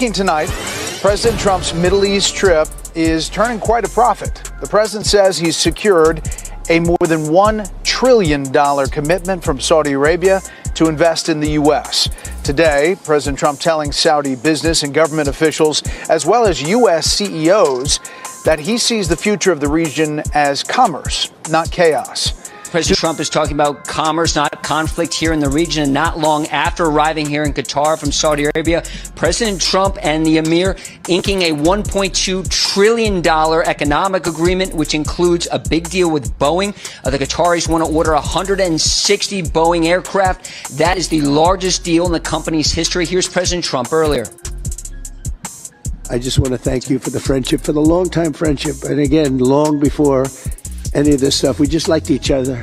Breaking tonight, President Trump's Middle East trip is turning quite a profit. The president says he's secured a more than $1 trillion commitment from Saudi Arabia to invest in the U.S. Today, President Trump telling Saudi business and government officials, as well as U.S. CEOs, that he sees the future of the region as commerce, not chaos. President Trump is talking about commerce, not conflict here in the region. And not long after arriving here in Qatar from Saudi Arabia, President Trump and the Emir inking a $1.2 trillion economic agreement, which includes a big deal with Boeing. The Qataris want to order 160 Boeing aircraft. That is the largest deal in the company's history. Here's President Trump earlier. I just want to thank you for the friendship, for the long-time friendship. And again, long before any of this stuff, we just liked each other.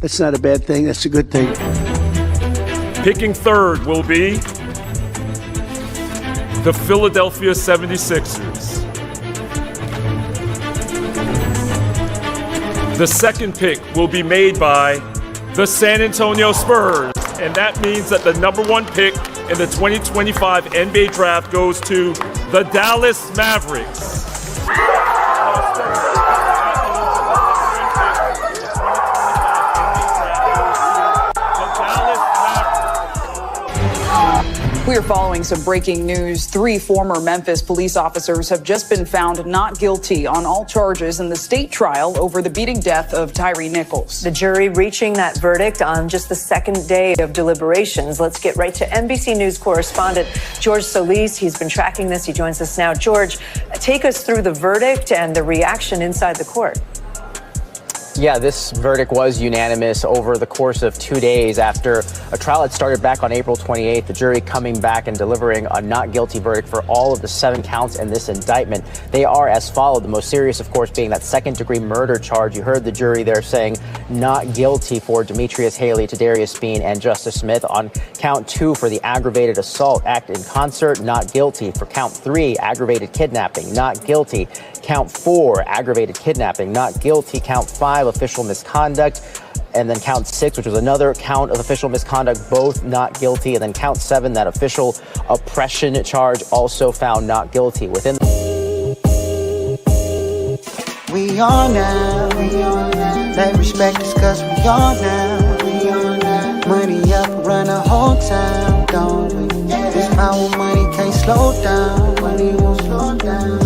That's not a bad thing. That's a good thing. Picking third will be the Philadelphia 76ers. The second pick will be made by the San Antonio Spurs. And that means that the number one pick in the 2025 NBA draft goes to the Dallas Mavericks. We are following some breaking news. 3 former Memphis police officers have just been found not guilty on all charges in the state trial over the beating death of Tyre Nichols. The jury reaching that verdict on just the second day of deliberations. Let's get right to NBC News correspondent George Solis. He's been tracking this. He joins us now. George, take us through the verdict and the reaction inside the court. Yeah, this verdict was unanimous over the course of 2 days after a trial had started back on April 28th. The jury coming back and delivering a not guilty verdict for all of the 7 counts in this indictment. They are as followed. The most serious, of course, being that second-degree murder charge. You heard the jury there saying not guilty for Demetrius Haley, Tadarius Bean, and Justice Smith. On count 2 for the aggravated assault act in concert, not guilty. For count 3, aggravated kidnapping, not guilty. Count 4, aggravated kidnapping, not guilty. Count 5, official misconduct. And then count 6, which was another count of official misconduct, both not guilty. And then count 7, that official oppression charge, also found not guilty. Within we on now, they respect us cause we on now, money up, run a whole town, don't we? This power money can't slow down, money won't slow down.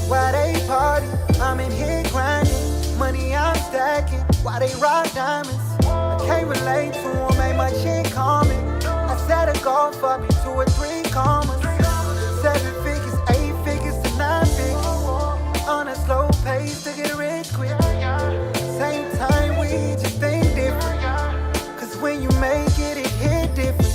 Why they party? I'm in here grinding. Money I'm stacking. Why they rock diamonds? I can't relate to them, ain't much in common. I set a goal for me 2 or 3 commas. 7 figures, 8 figures to 9 figures. On a slow pace to get rich quick. Same time we just think different. Cause when you make it, it hit different.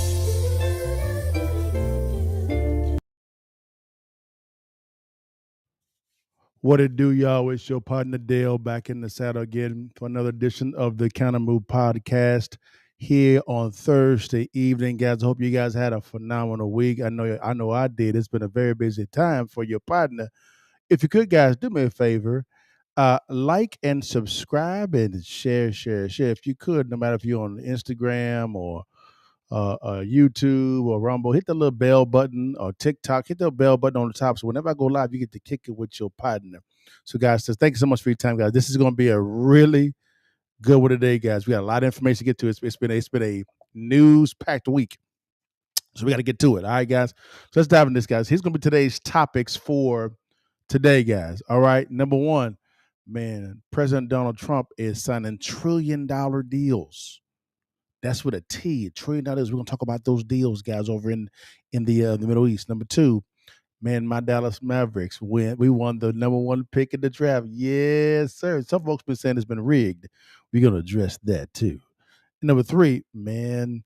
What it do, y'all? It's your partner Dale back in the saddle again for another edition of the Counter Move podcast here on Thursday evening, guys. I hope you guys had a phenomenal week. I know I did. It's been a very busy time for your partner. If you could, guys, do me a favor, like and subscribe and share. If you could, no matter if you're on Instagram or YouTube or Rumble, hit the little bell button, or TikTok, hit the bell button on the top. So whenever I go live, you get to kick it with your partner. So guys, thank you so much for your time, guys. This is going to be a really good one today, guys. We got a lot of information to get to. It's been a news-packed week. So we got to get to it. All right, guys. So let's dive into this, guys. Here's going to be today's topics for today, guys. All right. Number 1, man, President Donald Trump is signing $1 trillion deals. That's with a T, $1 trillion. We're going to talk about those deals, guys, over in the Middle East. Number 2, man, my Dallas Mavericks we won the number 1 pick in the draft. Yes, sir. Some folks been saying it's been rigged. We're going to address that too. Number 3, man,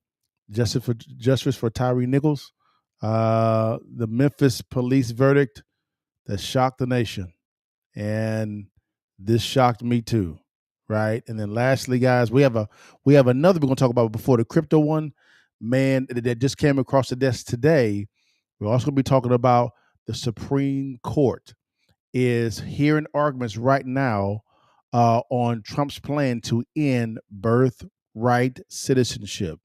justice for Tyre Nichols. The Memphis police verdict that shocked the nation, and this shocked me too. Right. And then lastly, guys, we have another we're going to talk about before the crypto one, man, that just came across the desk today. We're also going to be talking about the Supreme Court is hearing arguments right now on Trump's plan to end birthright citizenship.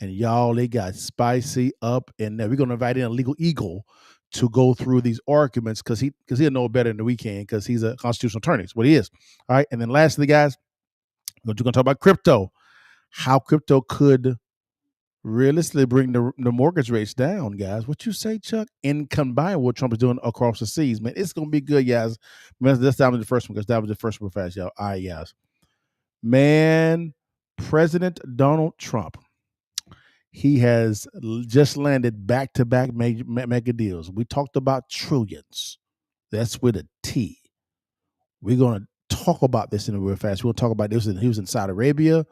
And y'all, they got spicy up in there. We're going to invite in a legal eagle to go through these arguments because he'll know better than we can because he's a constitutional attorney. That's what he is. All right. And then lastly, guys, we're going to talk about crypto, how crypto could realistically bring the mortgage rates down, guys. What you say, Chuck? And combine what Trump is doing across the seas, man, it's going to be good, guys. Man, let's dive into the first one because that was the first one fast, y'all. All right, guys. Man, President Donald Trump, he has just landed back-to-back mega deals. We talked about trillions. That's with a T. We're going to talk about this in a real fast. We'll talk about this. He was in Saudi Arabia,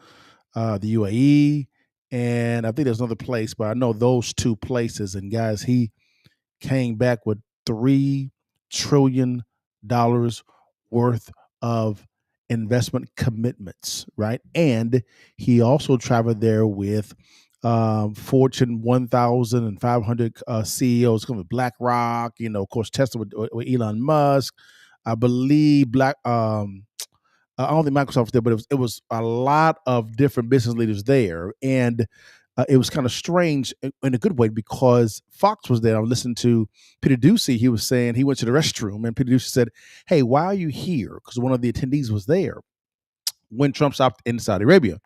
the UAE, and I think there's another place, but I know those two places. And guys, he came back with $3 trillion worth of investment commitments, right? And he also traveled there with Fortune 1,500 CEOs, coming with BlackRock, of course, Tesla with Elon Musk. I believe I don't think Microsoft was there, but it was a lot of different business leaders there. And it was kind of strange in a good way because Fox was there. I was listening to Peter Ducey. He was saying he went to the restroom and Peter Ducey said, "Hey, why are you here?" Because one of the attendees was there when Trump stopped in Saudi Arabia.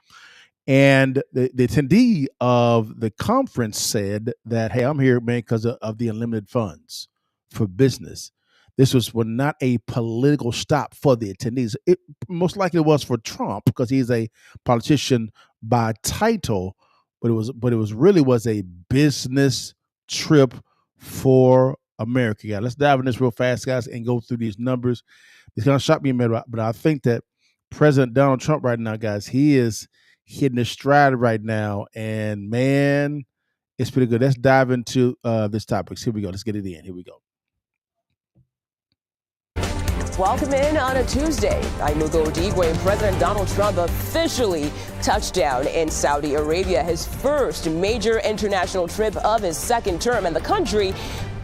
And the attendee of the conference said that, "Hey, I'm here, man, because of the unlimited funds for business." This was not a political stop for the attendees. It most likely was for Trump because he's a politician by title, but it was really a business trip for America. Yeah, let's dive in this real fast, guys, and go through these numbers. It's gonna shock me a minute, but I think that President Donald Trump right now, guys, he is hitting his stride right now, and man, it's pretty good. Let's dive into this topic. Here we go. Let's get it in. Here we go. Welcome in on a Tuesday. I'm Mugo Odigwe. President Donald Trump officially touched down in Saudi Arabia, his first major international trip of his second term, and the country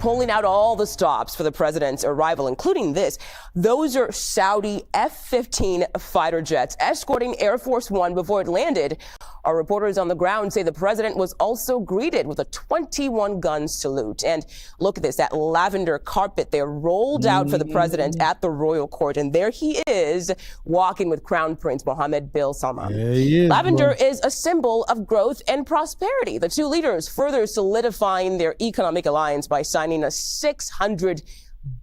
pulling out all the stops for the president's arrival, including this. Those are Saudi F-15 fighter jets escorting Air Force One before it landed. Our reporters on the ground say the president was also greeted with a 21-gun salute. And look at this, that lavender carpet there rolled out for the president at the royal court. And there he is walking with Crown Prince Mohammed bin Salman. Lavender is a symbol of growth and prosperity. The two leaders further solidifying their economic alliance by signing a $600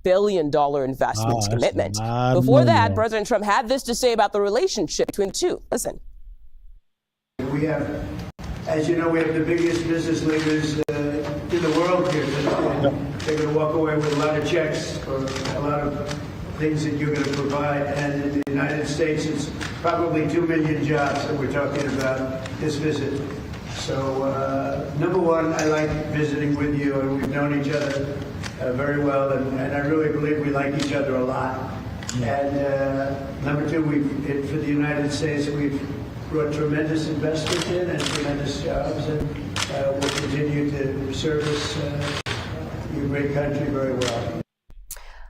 billion investment commitment. Before that, President Trump had this to say about the relationship between the two. Listen. We have, as you know, we have the biggest business leaders in the world here. They're going to walk away with a lot of checks for a lot of things that you're going to provide. And in the United States, it's probably 2 million jobs that we're talking about this visit. So, number one, I like visiting with you, and we've known each other very well, and I really believe we like each other a lot. And number two, for the United States, we've brought tremendous investment in and tremendous jobs, and we'll continue to service your great country very well.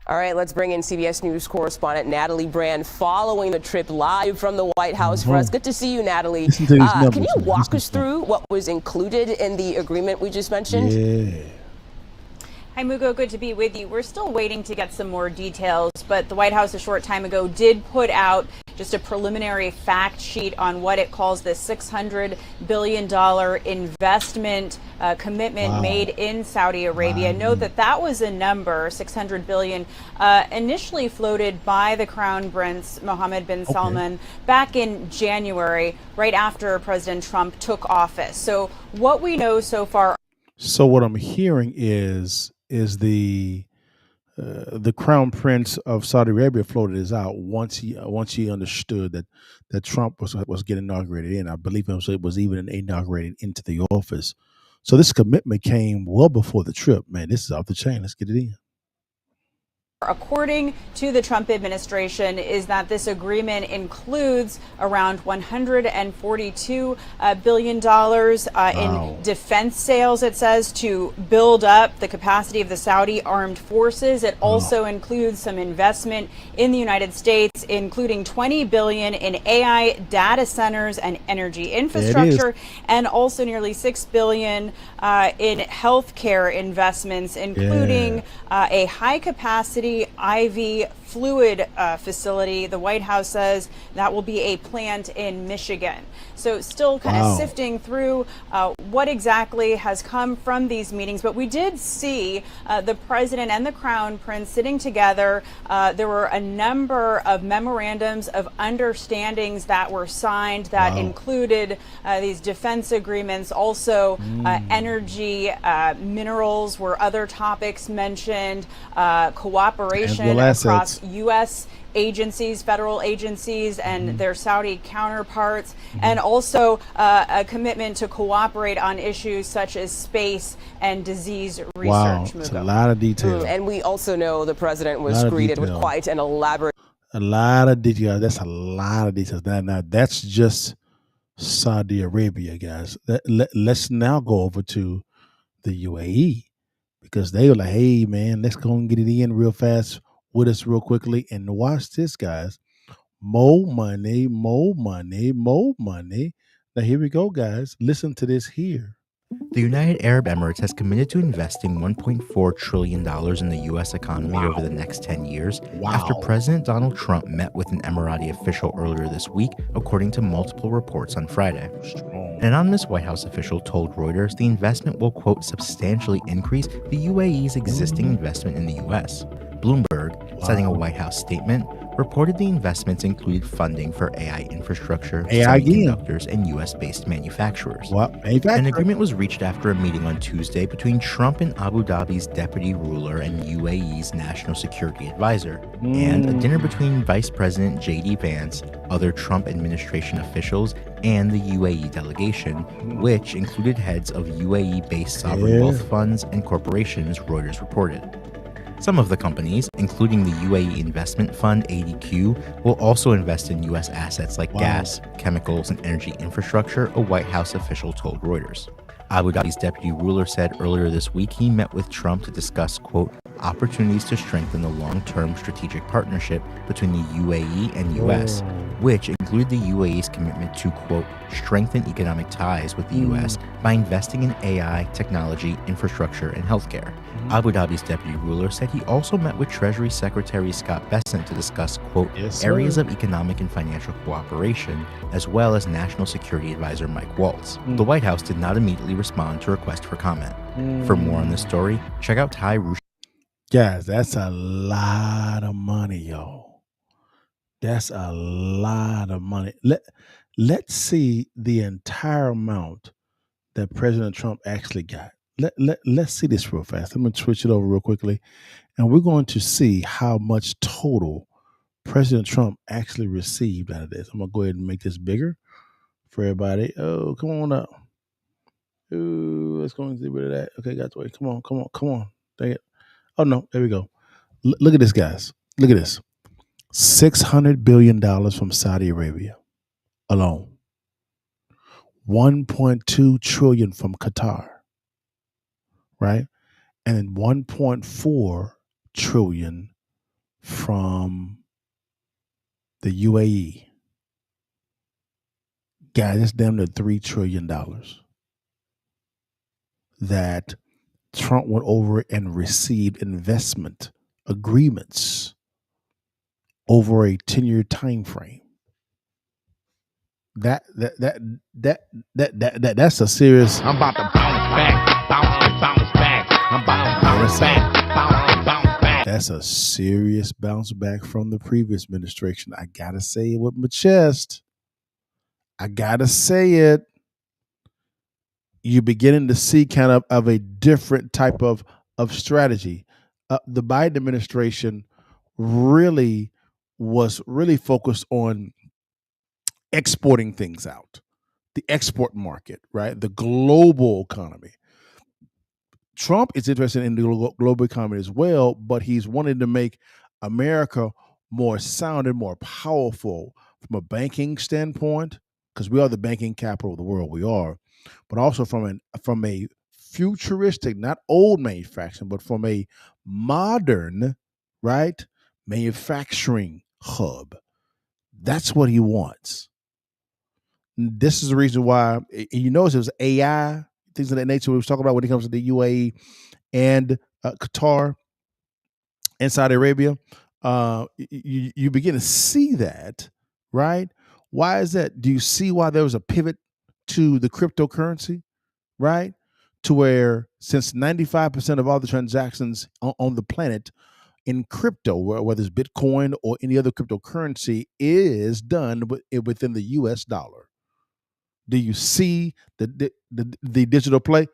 All right, let's bring in CBS News correspondent Natalie Brand following the trip live from the White House for us. Good to see you, Natalie. Can you walk us through what was included in the agreement we just mentioned? Yeah. Hi, Mugo. Good to be with you. We're still waiting to get some more details, but the White House a short time ago did put out just a preliminary fact sheet on what it calls the $600 billion investment commitment made in Saudi Arabia. Note that was a number, $600 billion, initially floated by the Crown Prince Mohammed bin Salman back in January, right after President Trump took office. So what we know so far. So what I'm hearing is the Crown Prince of Saudi Arabia floated this out once he understood that Trump was getting inaugurated in. I believe it was even inaugurated into the office. So this commitment came well before the trip. Man, this is off the chain. Let's get it in. according to the Trump administration, is that this agreement includes around $142 billion in defense sales, it says, to build up the capacity of the Saudi armed forces. It also includes some investment in the United States, including $20 billion in AI data centers and energy infrastructure, and also nearly $6 billion in healthcare investments, including a high capacity IV fluid facility. The White House says that will be a plant in Michigan. So still kind of sifting through what exactly has come from these meetings. But we did see the president and the crown prince sitting together. There were a number of memorandums of understandings that were signed that included these defense agreements. Also, energy, minerals were other topics mentioned, cooperation across U.S. agencies, federal agencies, and their Saudi counterparts, and also a commitment to cooperate on issues such as space and disease research. Wow, it's a lot of detail. And we also know the president was greeted with quite an elaborate. A lot of detail. That's a lot of details. Now that's just Saudi Arabia, guys. Let's now go over to the UAE, because they were like, hey, man, let's go and get it in real fast with us real quickly. And watch this, guys. More money, more money, more money. Now, here we go, guys. Listen to this here. The United Arab Emirates has committed to investing $1.4 trillion in the U.S. economy over the next 10 years after President Donald Trump met with an Emirati official earlier this week, according to multiple reports on Friday. An anonymous White House official told Reuters the investment will, quote, substantially increase the UAE's existing investment in the U.S. Bloomberg, citing a White House statement, reported the investments included funding for AI infrastructure, semiconductors, and U.S.-based manufacturers. An agreement was reached after a meeting on Tuesday between Trump and Abu Dhabi's deputy ruler and UAE's national security advisor, and a dinner between Vice President J.D. Vance, other Trump administration officials, and the UAE delegation, which included heads of UAE-based sovereign wealth funds and corporations, Reuters reported. Some of the companies, including the UAE investment fund ADQ, will also invest in U.S. assets like gas, chemicals, and energy infrastructure, a White House official told Reuters. Abu Dhabi's deputy ruler said earlier this week he met with Trump to discuss, quote, opportunities to strengthen the long-term strategic partnership between the UAE and U.S., which included the UAE's commitment to, quote, strengthen economic ties with the U.S. by investing in AI, technology, infrastructure, and healthcare. Abu Dhabi's deputy ruler said he also met with Treasury Secretary Scott Bessent to discuss, quote, areas of economic and financial cooperation, as well as National Security Advisor Mike Waltz. The White House did not immediately respond to request for comment. For more on this story, check out Tyre. Guys, that's a lot of money, y'all. That's a lot of money. Let's see the entire amount that President Trump actually got. Let's see this real fast. I'm going to switch it over real quickly, and we're going to see how much total President Trump actually received out of this. I'm going to go ahead and make this bigger for everybody. Oh, come on up. Ooh, let's go and get rid of that. Okay, got the way. Come on. Dang it. Oh, no, there we go. Look at this, guys. Look at this. $600 billion from Saudi Arabia alone. $1.2 trillion from Qatar, right? And then $1.4 trillion from the UAE. Guys, it's damn near $3 trillion that Trump went over and received investment agreements over a 10-year time frame. That's a serious. I'm about to bounce back. I'm about to bounce back. That's a serious bounce back from the previous administration. I gotta say it with my chest. I gotta say it. You're beginning to see kind of a different type of strategy. The Biden administration was really focused on exporting things out, the export market, right? The global economy. Trump is interested in the global economy as well, but he's wanting to make America more sound and more powerful from a banking standpoint, because we are the banking capital of the world. We are, but also from a futuristic, not old manufacturing, but from a modern, right, manufacturing hub. That's what he wants. This is the reason why, you notice it was AI, things of that nature we was talking about when it comes to the UAE and Qatar and Saudi Arabia. You begin to see that, right? Why is that? Do you see why there was a pivot to the cryptocurrency, right? To where, since 95% of all the transactions on the planet in crypto, whether it's Bitcoin or any other cryptocurrency, is done within the US dollar. Do you see the digital play?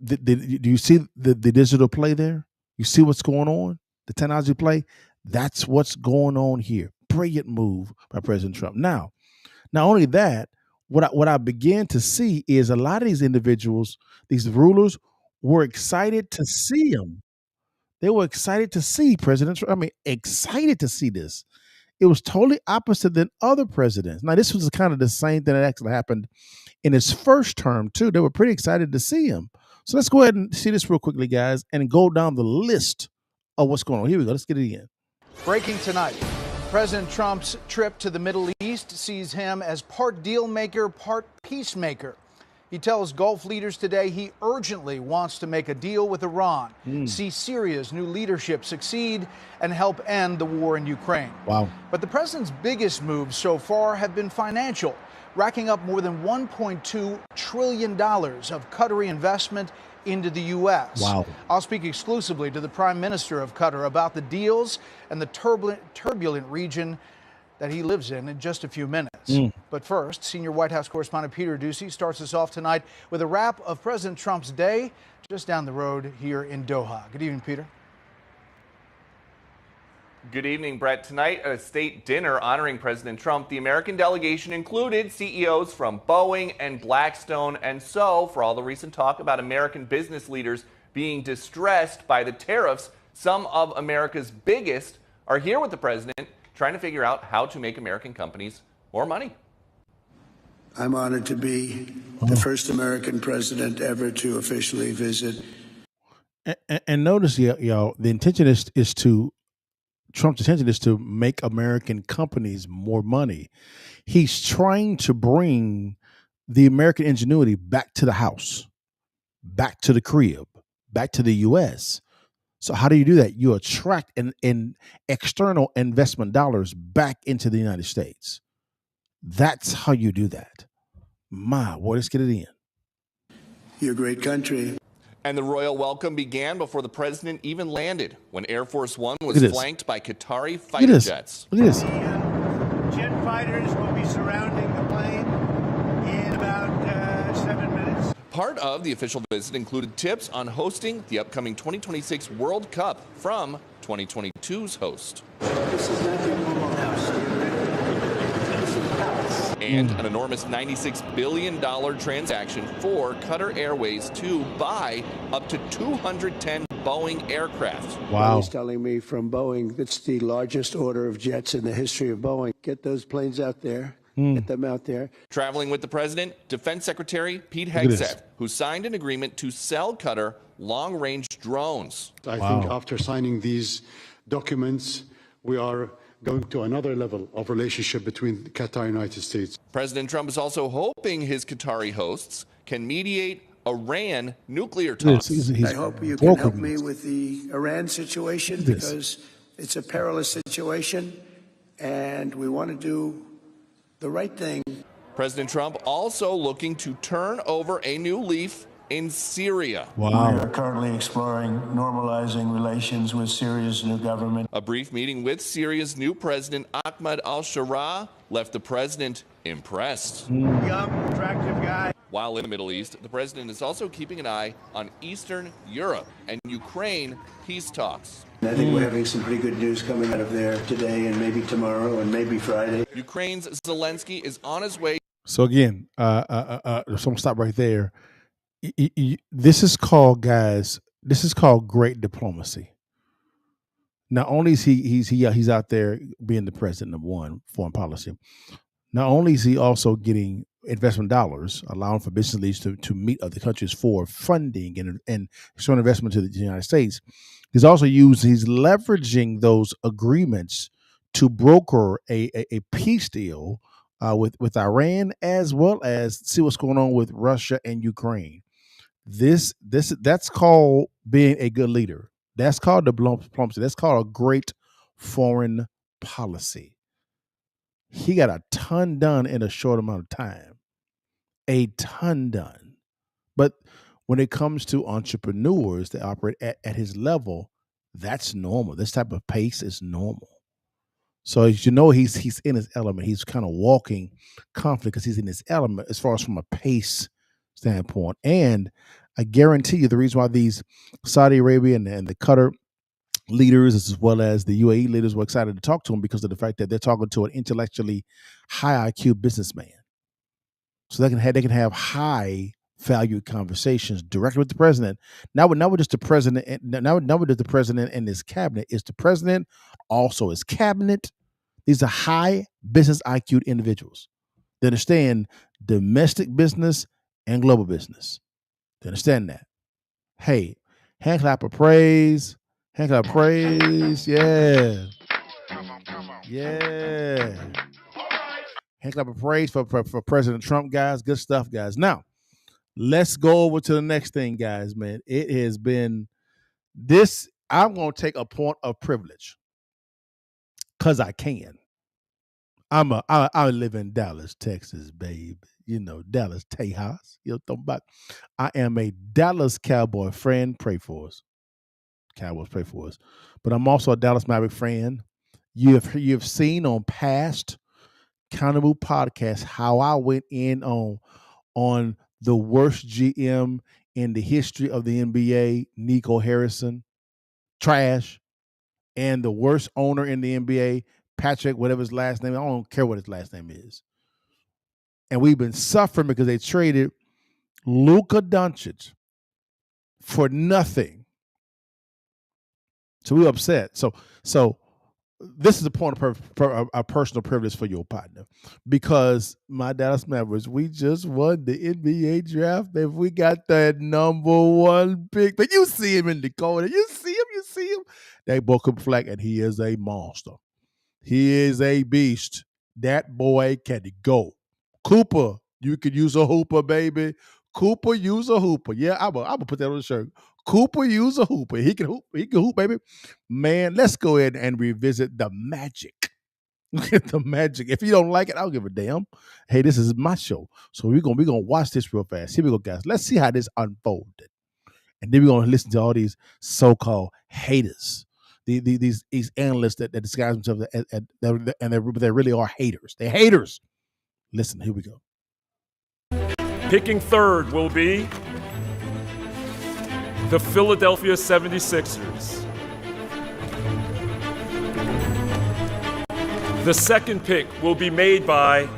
Do you see the digital play there? You see what's going on? The technology play? That's what's going on here. Brilliant move by President Trump. Now, not only that, what I began to see is a lot of these individuals, these rulers, were excited to see him. They were excited to see President Trump. I mean, excited to see this. It was totally opposite than other presidents. Now, this was kind of the same thing that actually happened in his first term, too. They were pretty excited to see him. So let's go ahead and see this real quickly, guys, and go down the list of what's going on. Here we go. Let's get it in. Breaking tonight. President Trump's trip to the Middle East sees him as part deal maker, part peacemaker. He tells Gulf leaders today he urgently wants to make a deal with Iran, see Syria's new leadership succeed, and help end the war in Ukraine. Wow. But the president's biggest moves so far have been financial, racking up more than $1.2 trillion of Qatari investment into the U.S. Wow. I'll speak exclusively to the Prime Minister of Qatar about the deals and the turbulent region that he lives in just a few minutes. But first, senior White House correspondent Peter Doocy starts us off tonight with a wrap of President Trump's day just down the road here in Doha. Good evening, Peter. Good evening, Brett. Tonight, at a state dinner honoring President Trump, the American delegation included CEOs from Boeing and Blackstone. And so, for all the recent talk about American business leaders being distressed by the tariffs, some of America's biggest are here with the president, trying to figure out how to make American companies more money. I'm honored to be the first American president ever to officially visit. And notice, y'all, the intention is to, Trump's intention is to make American companies more money. He's trying to bring the American ingenuity back to the house, back to the crib, back to the U.S. So how do you do that? You attract an external investment dollars back into the United States. That's how you do that. Let's get it in. Your great country. And the royal welcome began before the president even landed, when Air Force One was flanked by Qatari fighter jets. Look at this. Jet fighters will be surrounding the plane in about 7 minutes. Part of the official visit included tips on hosting the upcoming 2026 World Cup from 2022's host. This is not your normal house. And an enormous $96 billion transaction for Qatar Airways to buy up to 210 Boeing aircraft. Wow. He's telling me from Boeing, that's the largest order of jets in the history of Boeing. Get those planes out there. Get them out there. Traveling with the president, Defense Secretary Pete Hegseth, who signed an agreement to sell Qatar long-range drones. I think after signing these documents, we are going to another level of relationship between Qatar and the United States. President Trump is also hoping his Qatari hosts can mediate Iran nuclear talks. I hope you can help me with the Iran situation, because it's a perilous situation, and we want to do the right thing. President Trump also looking to turn over a new leaf in Syria. Wow. We are currently exploring normalizing relations with Syria's new government. A brief meeting with Syria's new president, Ahmed al-Shara, left the president impressed. Young, attractive guy. While in the Middle East, the president is also keeping an eye on Eastern Europe and Ukraine peace talks. I think we're having some pretty good news coming out of there today and maybe tomorrow and maybe Friday. Ukraine's Zelensky is on his way. So again, so I'm gonna stop right there. This is called, guys. This is called great diplomacy. Not only is he's out there being the president of one foreign policy. Not only is he also getting investment dollars, allowing for business leaders to meet other countries for funding and showing investment to the United States. He's leveraging those agreements to broker a peace deal with Iran, as well as see what's going on with Russia and Ukraine. That's called being a good leader. That's called diplomacy. That's called a great foreign policy. He got a ton done in a short amount of time. A ton done. But when it comes to entrepreneurs that operate at his level, that's normal. This type of pace is normal. So as you know, he's in his element. He's kind of walking confident because he's in his element as far as from a pace standpoint. And I guarantee you the reason why these Saudi Arabia and the Qatar leaders as well as the UAE leaders were excited to talk to him because of the fact that they're talking to an intellectually high IQ businessman. So they can have high valued conversations directly with the president. Now with just the president, now with just the president and his cabinet. It's the president, also his cabinet. These are high business IQ individuals. They understand domestic business and global business. They understand that. Hey, hand clap of praise. Hand clap of praise. Yeah. Yeah. Hand clap of praise for President Trump, guys. Good stuff, guys. Now, let's go over to the next thing, guys, man. It has been this. I'm going to take a point of privilege because I can. I live in Dallas, Texas, babe. You know, Dallas, Tejas. You know, talking about. I am a Dallas Cowboy fan. Pray for us. Cowboys, pray for us. But I'm also a Dallas Maverick fan. You've seen on past Accountable podcast how I went in on the worst GM in the history of the NBA, Nico Harrison, trash, and the worst owner in the NBA, Patrick, whatever his last name. I don't care what his last name is. And we've been suffering because they traded Luka Doncic for nothing. So we're upset. So this is a point of a personal privilege for your partner because my Dallas Mavericks, we just won the NBA draft. If we got that number one pick, but you see him in the corner, you see him. They both come flag, and he is a monster. He is a beast. That boy can go. Cooper, you could use a hooper, baby. Cooper, use a hooper. Yeah, I'm gonna put that on the shirt. Cooper, use a hooper. He can hoop, baby. Man, let's go ahead and revisit the magic. Look at the magic. If you don't like it, I don't give a damn. Hey, this is my show. So we're gonna watch this real fast. Here we go, guys. Let's see how this unfolded. And then we're gonna listen to all these so-called haters. These analysts that disguise themselves and they really are haters. They're haters. Listen, here we go. Picking third will be the Philadelphia 76ers. The second pick will be made by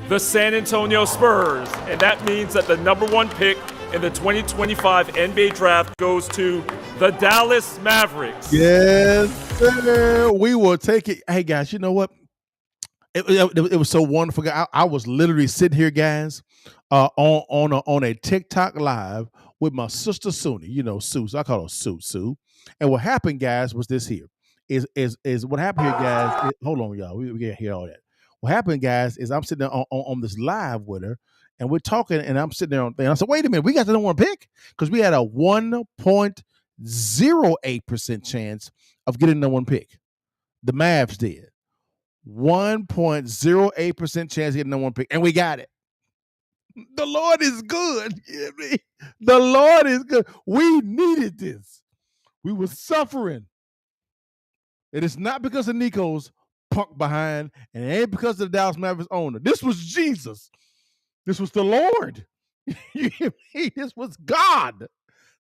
the San Antonio Spurs, and that means that the number one pick in the 2025 NBA draft goes to the Dallas Mavericks. Yes, sir. We will take it. Hey, guys, you know what? It was so wonderful. I was literally sitting here, guys, on a TikTok live with my sister Suni. You know, Sue. So I call her Sue. And what happened, guys, was this here. Is what happened here, guys. Hold on, y'all. We can't hear all that. What happened, guys, is I'm sitting there on this live with her, and we're talking, and I'm sitting there and I said, wait a minute, we got the number one pick? Because we had a 1.08% chance of getting the number one pick. The Mavs did. 1.08% chance of getting the number one pick, and we got it. The Lord is good. You hear me? The Lord is good. We needed this. We were suffering. It is not because of Nico's punk behind, and it ain't because of the Dallas Mavericks owner. This was Jesus. This was the Lord. You hear me? This was God.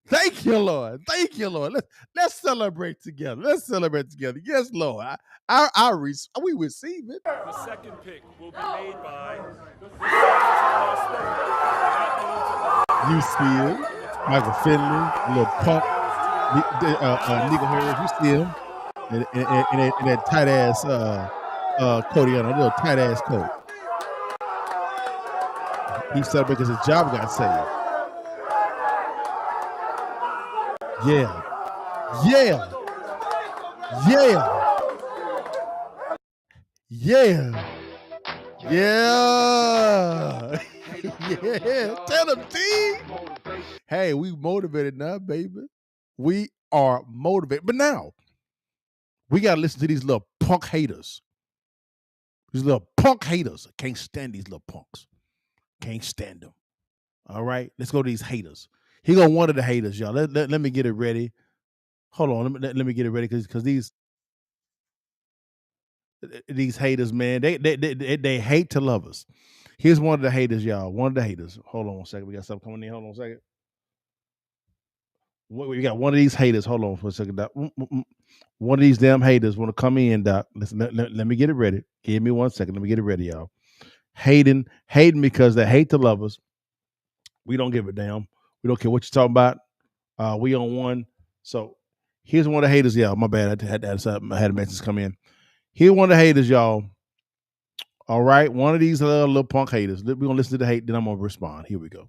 Thank you, Lord. Thank you, Lord. Let's celebrate together. Let's celebrate together. Yes, Lord. We receive it. The second pick will be made by the San Antonio Spurs. You see it? Michael Finley, little punk, Nico Harris. You see him in that tight ass coat, a little tight ass coat. He celebrated because his job got saved. Yeah. Yeah. Yeah. Yeah. Yeah. Yeah. Tell him, T. Hey, we motivated now, baby. We are motivated. But now, we got to listen to these little punk haters. These little punk haters. I can't stand these little punks. Can't stand them. All right? Let's go to these haters. He gonna one of the haters, y'all. Let me get it ready. Hold on. Let me get it ready because these haters, man, they hate to love us. Here's one of the haters, y'all. One of the haters. Hold on one second. We got something coming in. Hold on a second. We got one of these haters. Hold on for a second, Doc. One of these damn haters want to come in, Doc. Listen, let me get it ready. Give me 1 second. Let me get it ready, y'all. Hating because they hate to love us. We don't give a damn. We don't care what you're talking about. We on one. So here's one of the haters, y'all. My bad. I had a message come in. Here's one of the haters, y'all. All right. One of these little punk haters. We're going to listen to the hate, then I'm going to respond. Here we go.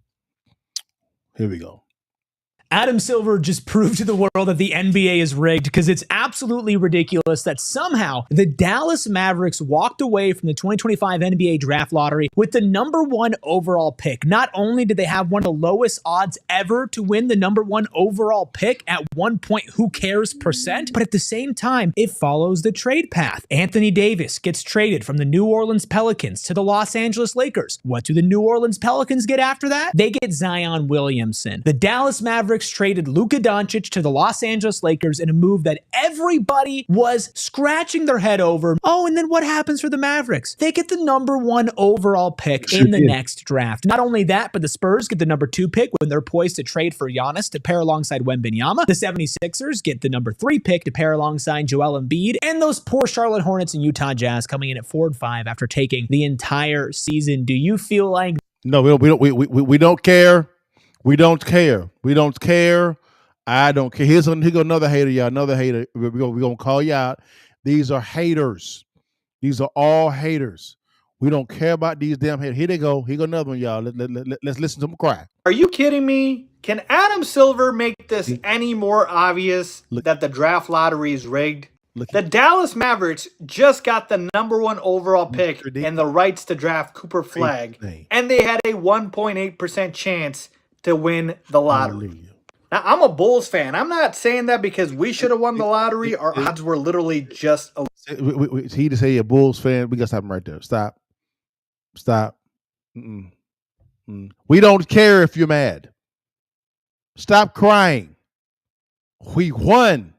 Adam Silver just proved to the world that the NBA is rigged because it's absolutely ridiculous that somehow the Dallas Mavericks walked away from the 2025 NBA draft lottery with the #1 overall pick. Not only did they have one of the lowest odds ever to win the #1 overall pick at 1 point, who cares %, but at the same time, it follows the trade path. Anthony Davis gets traded from the New Orleans Pelicans to the Los Angeles Lakers. What do the New Orleans Pelicans get after that? They get Zion Williamson. The Dallas Mavericks traded Luka Doncic to the Los Angeles Lakers in a move that everybody was scratching their head over. Oh, and then what happens for the Mavericks? They get the #1 overall pick in the next draft. Not only that, but the Spurs get the #2 pick when they're poised to trade for Giannis to pair alongside Wembanyama. The 76ers get the #3 pick to pair alongside Joel Embiid. And those poor Charlotte Hornets and Utah Jazz coming in at 4 and 5 after taking the entire season. Do you feel like... No, we don't care. We don't care. We don't care. I don't care. Here go another hater, y'all. Another hater. We're gonna call you out. These are haters. These are all haters. We don't care about these damn haters. Here they go. Here go another one, y'all. Let's listen to them cry. Are you kidding me? Can Adam Silver make this any more obvious that the draft lottery is rigged? The Dallas Mavericks just got the #1 overall pick and the rights to draft Cooper Flagg, and they had a 1.8% chance to win the lottery. Now, I'm a Bulls fan. I'm not saying that because we should have won the lottery. Our odds were literally just... He to say a Bulls fan, we got to stop him right there. Stop. We don't care if you're mad. Stop crying. We won.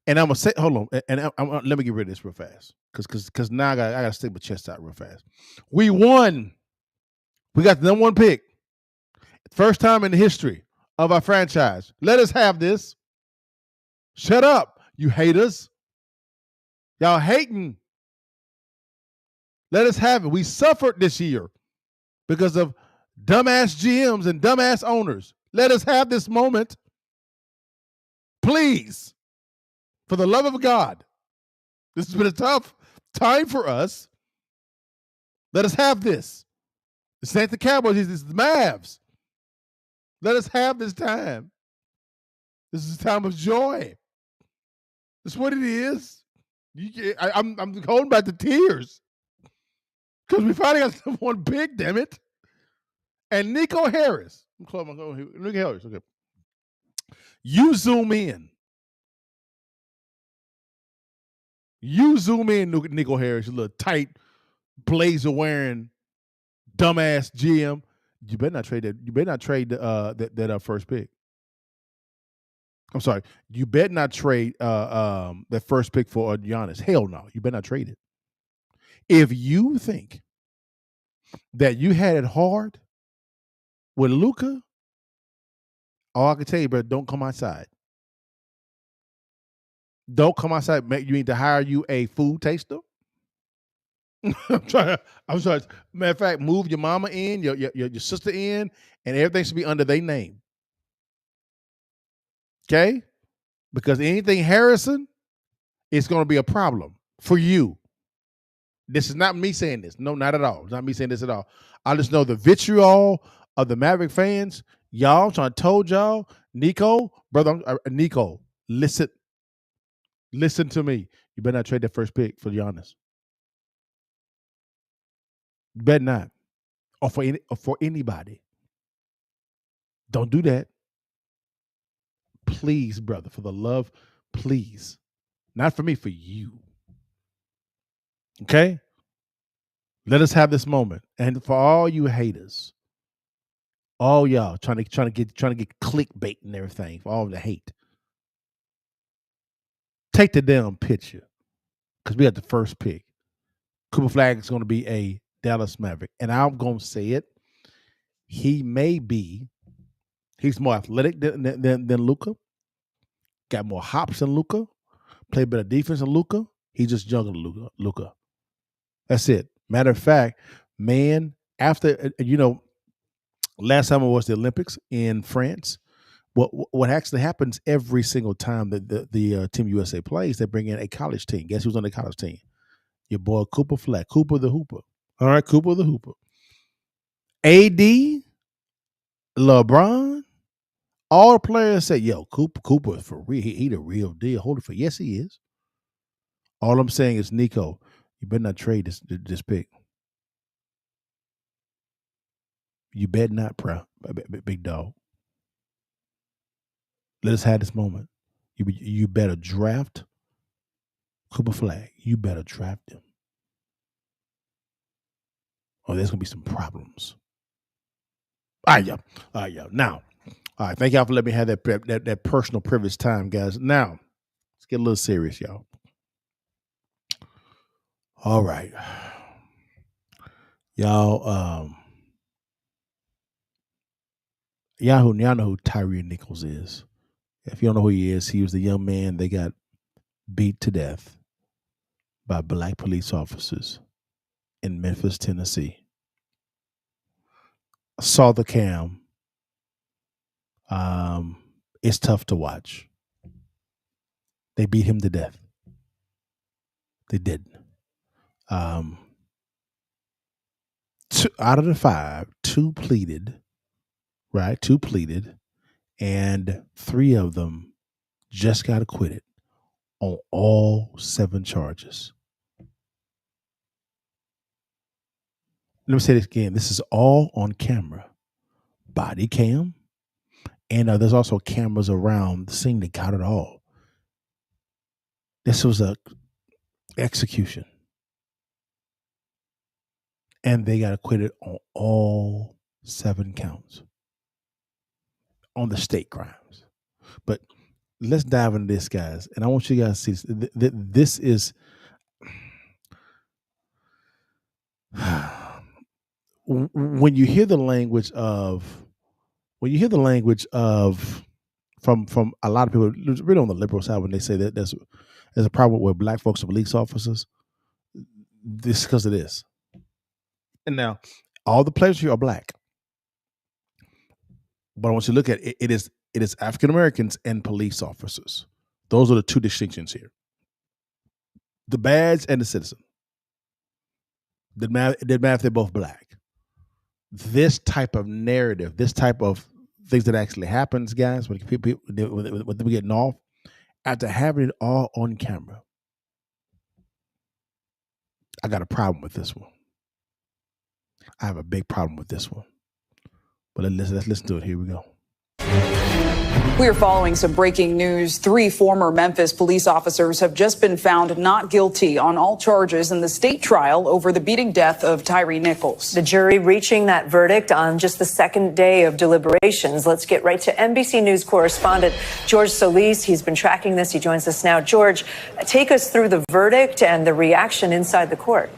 And I'm going to say, hold on. And let me get rid of this real fast. Because now I got to stick my chest out real fast. We won. We got the #1 pick. First time in the history of our franchise. Let us have this. Shut up, you haters. Y'all hating. Let us have it. We suffered this year because of dumbass GMs and dumbass owners. Let us have this moment. Please. For the love of God. This has been a tough time for us. Let us have this. This ain't the Cowboys. This is the Mavs. Let us have this time. This is a time of joy. That's what it is. I'm holding back the tears because we finally got someone big, damn it. And Nico Harris. Nico Harris. Okay. You zoom in. Nico Harris, you little tight blazer wearing dumbass GM. You better not trade that. You better not trade that first pick. I'm sorry. You better not trade that first pick for Giannis. Hell no. You better not trade it. If you think that you had it hard with Luka, all I can tell you, bro, don't come outside. Don't come outside. You need to hire you a food taster. I'm sorry. Matter of fact, move your mama in, your sister in, and everything should be under their name. Okay? Because anything Harrison is going to be a problem for you. This is not me saying this. No, not at all. It's not me saying this at all. I just know the vitriol of the Maverick fans. Y'all, trying to told y'all, Nico, brother, Nico, listen to me. You better not trade that first pick for Giannis. You better not. Or for anybody. Don't do that. Please, brother, for the love, please. Not for me, for you. Okay? Let us have this moment. And for all you haters, all y'all trying to get clickbait and everything, for all the hate. Take the damn picture. Because we got the first pick. Cooper Flag is going to be a Dallas Maverick. And I'm going to say it. He's more athletic than Luka. Got more hops than Luka. Play better defense than Luka. He's just younger than Luka. That's it. Matter of fact, man, after, last time it was the Olympics in France, what actually happens every single time that the Team USA plays, they bring in a college team. Guess who's on the college team? Your boy Cooper Flag. Cooper the Hooper. All right, Cooper the Hooper. AD, LeBron, all the players say, yo, Cooper is for real. He the real deal. Hold it for. Yes, he is. All I'm saying is, Nico, you better not trade this pick. You better not, big dog. Let us have this moment. You better draft Cooper Flag. You better draft him. Or there's going to be some problems. All right, y'all. Now, all right, thank y'all for letting me have that personal privilege time, guys. Now, let's get a little serious, y'all. All right. Y'all know who Tyre Nichols is. If you don't know who he is, he was the young man that got beat to death by black police officers in Memphis, Tennessee. I saw the cam. It's tough to watch. They beat him to death. They did. 2 out of the 5, 2 pleaded, right? 2 pleaded, and 3 of them just got acquitted on all 7 charges. Let me say this again. This is all on camera. Body cam. And there's also cameras around the scene that got it all. This was a execution. And they got acquitted on all 7 counts on the state crimes. But let's dive into this, guys. And I want you guys to see this is when you hear the language of from a lot of people, really on the liberal side, when they say that there's a problem with black folks are police officers, this is because of this. And now, all the players here are black. But I want you to look at it. It is African Americans and police officers. Those are the 2 distinctions here. The badge and the citizen. Didn't matter if they're both black. This type of narrative, this type of things that actually happens, guys, when people when they're getting off, after having it all on camera, I got a problem with this one. I have a big problem with this one. But let's listen to it. Here we go. We are following some breaking news. 3 former Memphis police officers have just been found not guilty on all charges in the state trial over the beating death of Tyre Nichols. The jury reaching that verdict on just the second day of deliberations. Let's get right to NBC News correspondent George Solis. He's been tracking this. He joins us now. George, take us through the verdict and the reaction inside the court.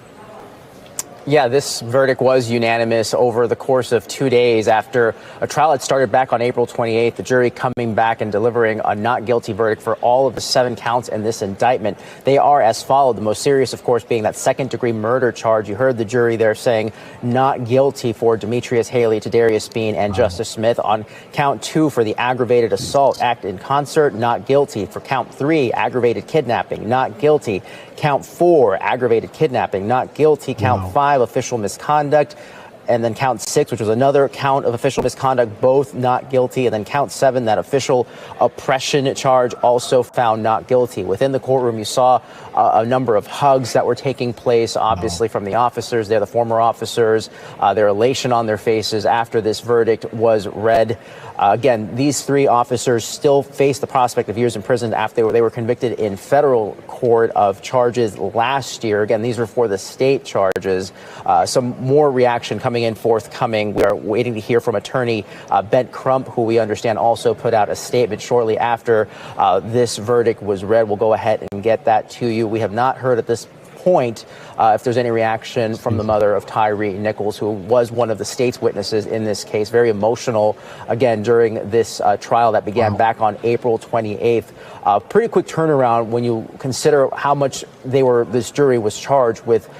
Yeah, this verdict was unanimous over the course of 2 days after a trial had started back on April 28th. The jury coming back and delivering a not guilty verdict for all of the 7 counts in this indictment. They are as followed. The most serious, of course, being that second-degree murder charge. You heard the jury there saying not guilty for Demetrius Haley, Tadarius Bean, and Justice Smith. On count 2 for the aggravated assault act in concert, not guilty. For count 3, aggravated kidnapping, not guilty. Count 4, aggravated kidnapping, not guilty. Count 5, official misconduct. And then count 6, which was another count of official misconduct, both not guilty. And then count 7, that official oppression charge, also found not guilty. Within the courtroom, you saw a number of hugs that were taking place, obviously, from the officers. They're the former officers, their elation on their faces after this verdict was read. Again, these 3 officers still face the prospect of years in prison after they were convicted in federal court of charges last year. Again, these were for the state charges. Some more reaction coming in forthcoming. We are waiting to hear from attorney Ben Crump, who we understand also put out a statement shortly after this verdict was read. We'll go ahead and get that to you. We have not heard at this point if there's any reaction from the mother of Tyre Nichols, who was one of the state's witnesses in this case. Very emotional, again, during this trial that began back on April 28th. Pretty quick turnaround when you consider how much this jury was charged with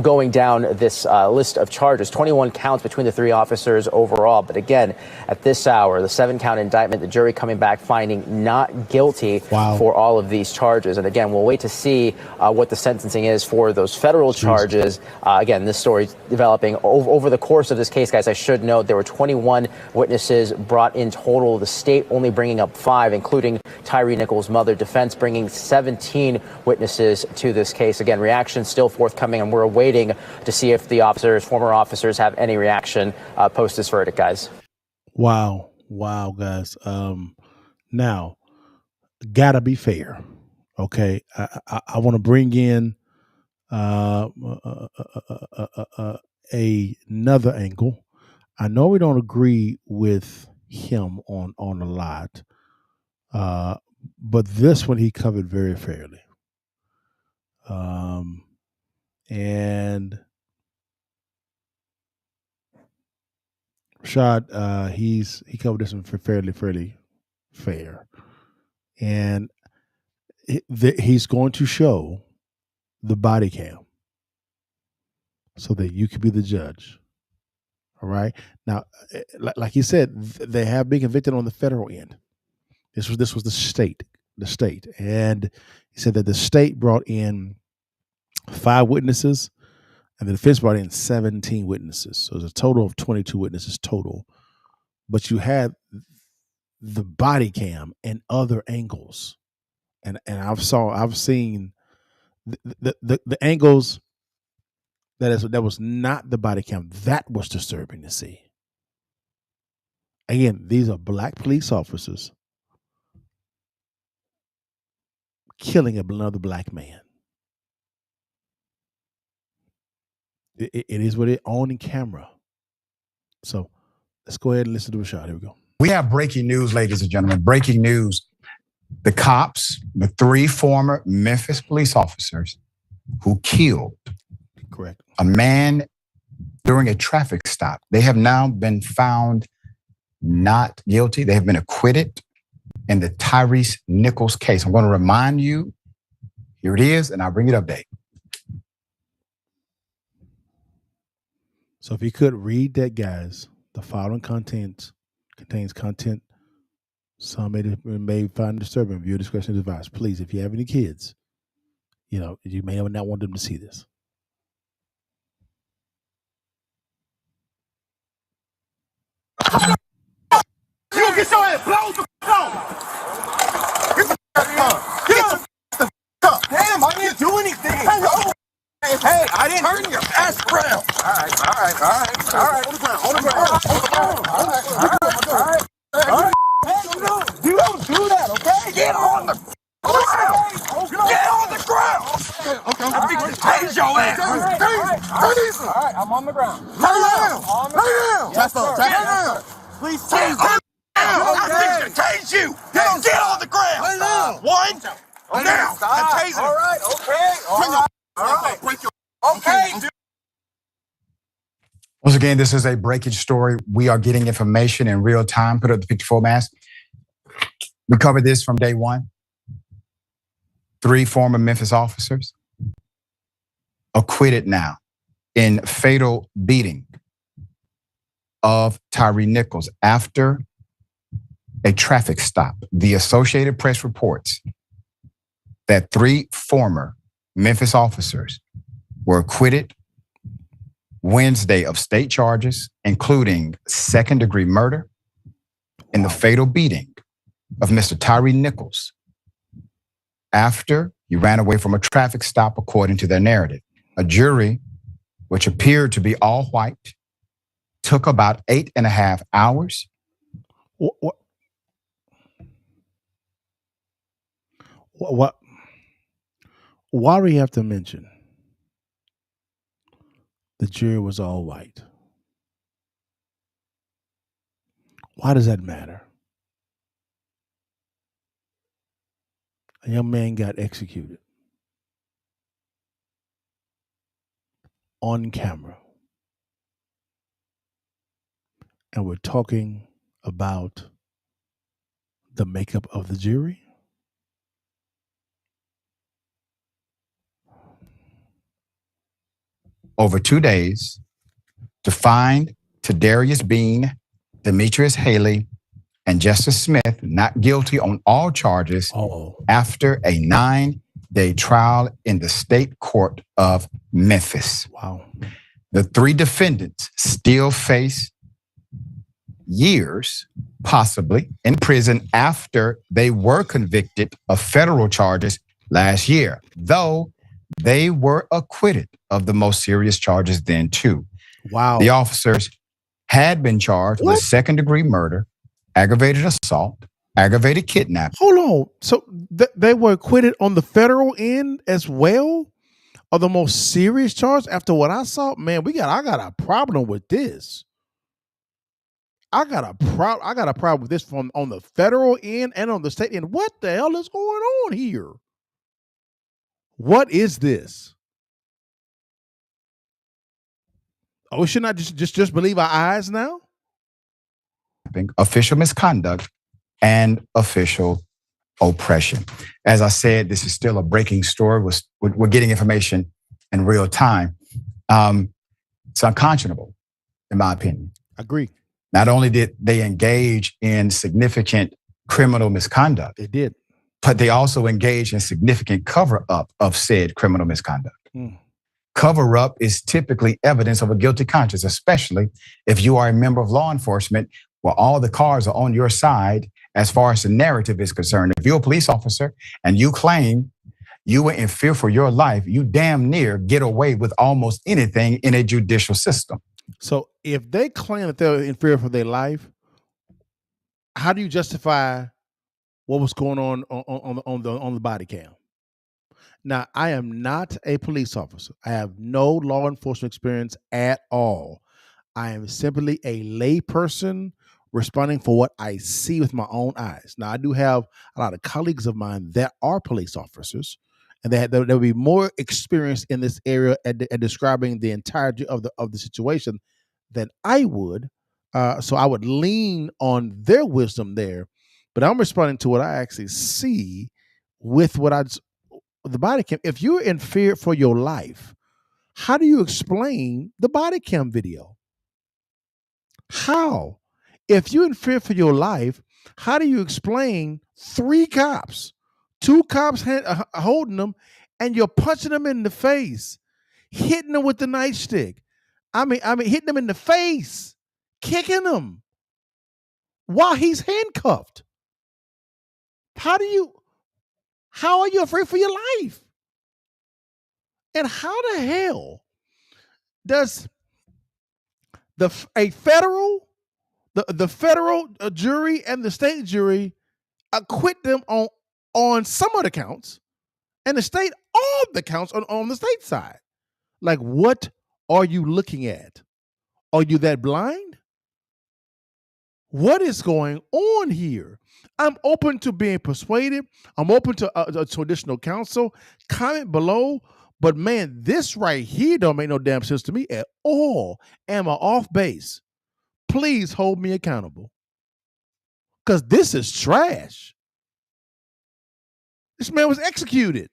going down this list of charges. 21 counts between the 3 officers overall. But again, at this hour, the 7-count indictment, the jury coming back finding not guilty for all of these charges. And again, we'll wait to see what the sentencing is for those federal charges. Again, this story developing over the course of this case, guys. I should note there were 21 witnesses brought in total. The state only bringing up 5, including Tyre Nichols' mother. Defense bringing 17 witnesses to this case. Again, reaction still forthcoming, and we're waiting to see if the former officers have any reaction post this verdict, guys. Wow, guys. Now, gotta be fair, okay? I want to bring in another angle. I know we don't agree with him on a lot, but this one he covered very fairly. And Rashad, he covered this one fairly fair, and he's going to show the body cam so that you can be the judge. All right. Now, like he said, they have been convicted on the federal end. This was the state, and he said that the state brought in 5 witnesses, and the defense brought in 17 witnesses. So it's a total of 22 witnesses total. But you had the body cam and other angles, and I've seen the angles that was not the body cam. That was disturbing to see. Again, these are black police officers killing another black man. It is what it on in camera. So let's go ahead and listen to a shot. Here we go. We have breaking news, ladies and gentlemen. Breaking news. The cops, the 3 former Memphis police officers who killed a man during a traffic stop, they have now been found not guilty. They have been acquitted in the Tyre Nichols case. I'm going to remind you, here it is, and I'll bring it up, Dave. So if you could read that, guys, the following contains content some may find disturbing. Viewer discretion is advised. Please, if you have any kids, you may not want them to see this. You get your ass blown the f*** Get the f*** Damn, I didn't do anything. Hey, I didn't turn your ass around. All right. On the ground. You don't do that, okay? Get on the ground. Get on the ground. Okay. I think you tase your ass. All right, I'm on the ground. Lay down. Yes, sir. Please tase me. I think you tase you. Get on the ground. Lay down. 1. Now. I'm tasing. All right, okay. All right. Break your. Okay, dude. Once again, this is a breakage story. We are getting information in real time. Put up the picture mask. We covered this from day one. 3 former Memphis officers acquitted now in fatal beating of Tyre Nichols after a traffic stop. The Associated Press reports that 3 former Memphis officers were acquitted Wednesday of state charges, including second-degree murder and the fatal beating of Mr. Tyre Nichols after he ran away from a traffic stop, according to their narrative. A jury, which appeared to be all white, took about 8.5 hours. What? Why do we have to mention the jury was all white? Why does that matter? A young man got executed on camera. And we're talking about the makeup of the jury? Over 2 days to find Tadarius Bean, Demetrius Haley, and Justice Smith not guilty on all charges after a 9-day trial in the state court of Memphis. Wow. The 3 defendants still face years, possibly, in prison after they were convicted of federal charges last year, though they were acquitted of the most serious charges then too. Wow. The officers had been charged with second-degree murder, aggravated assault, aggravated kidnapping. Hold on. So they were acquitted on the federal end as well of the most serious charge? After what I saw, man, I got a problem with this. I got a problem with this from on the federal end and on the state end. What the hell is going on here? What is this? Oh, we should not just believe our eyes now? Official misconduct and official oppression. As I said, this is still a breaking story. We're getting information in real time. It's unconscionable, in my opinion. Agree. Not only did they engage in significant criminal misconduct, they did, but they also engaged in significant cover-up of said criminal misconduct. Cover-up is typically evidence of a guilty conscience, especially if you are a member of law enforcement where all the cards are on your side as far as the narrative is concerned. If you're a police officer and you claim you were in fear for your life, you damn near get away with almost anything in a judicial system. So if they claim that they're in fear for their life, how do you justify what was going on the body cam? Now, I am not a police officer. I have no law enforcement experience at all. I am simply a lay person responding for what I see with my own eyes. Now, I do have a lot of colleagues of mine that are police officers, and they'll be more experienced in this area at describing the entirety of the situation than I would. So I would lean on their wisdom there, but I'm responding to what I actually see with the body cam. If you're in fear for your life, how do you explain the body cam video? How? If you're in fear for your life, how do you explain 3 cops, 2 cops holding them, and you're punching them in the face, hitting them with the nightstick? I mean, hitting them in the face, kicking them while he's handcuffed. How are you afraid for your life? And how the hell does the federal jury and the state jury acquit them on some of the counts, and the state all the counts on the state side? Like, what are you looking at? Are you that blind? What is going on here? I'm open to being persuaded. I'm open to additional counsel. Comment below. But man, this right here don't make no damn sense to me at all. Am I off base? Please hold me accountable. Because this is trash. This man was executed.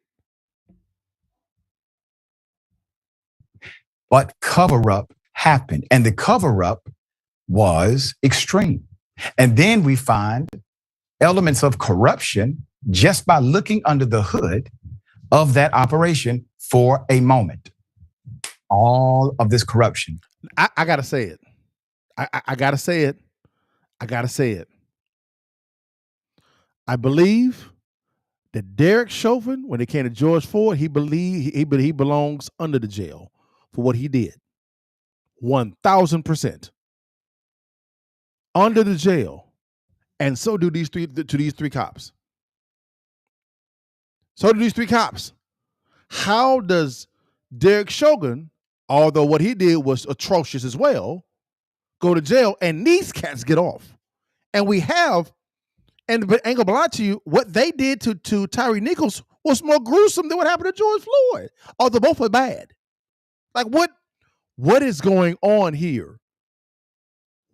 But cover up happened. And the cover up was extreme. And then we find elements of corruption just by looking under the hood of that operation for a moment. All of this corruption. I got to say it. I got to say it. I got to say it. I believe that Derek Chauvin, when it came to George Floyd, he belongs under the jail for what he did. 1,000%. Under the jail. And so do these three cops. So do these three cops. How does Derek Chauvin, although what he did was atrocious as well, go to jail and these cats get off? And we have, and but ain't gonna lie to you, what they did to Tyre Nichols was more gruesome than what happened to George Floyd. Although both are bad. Like what is going on here?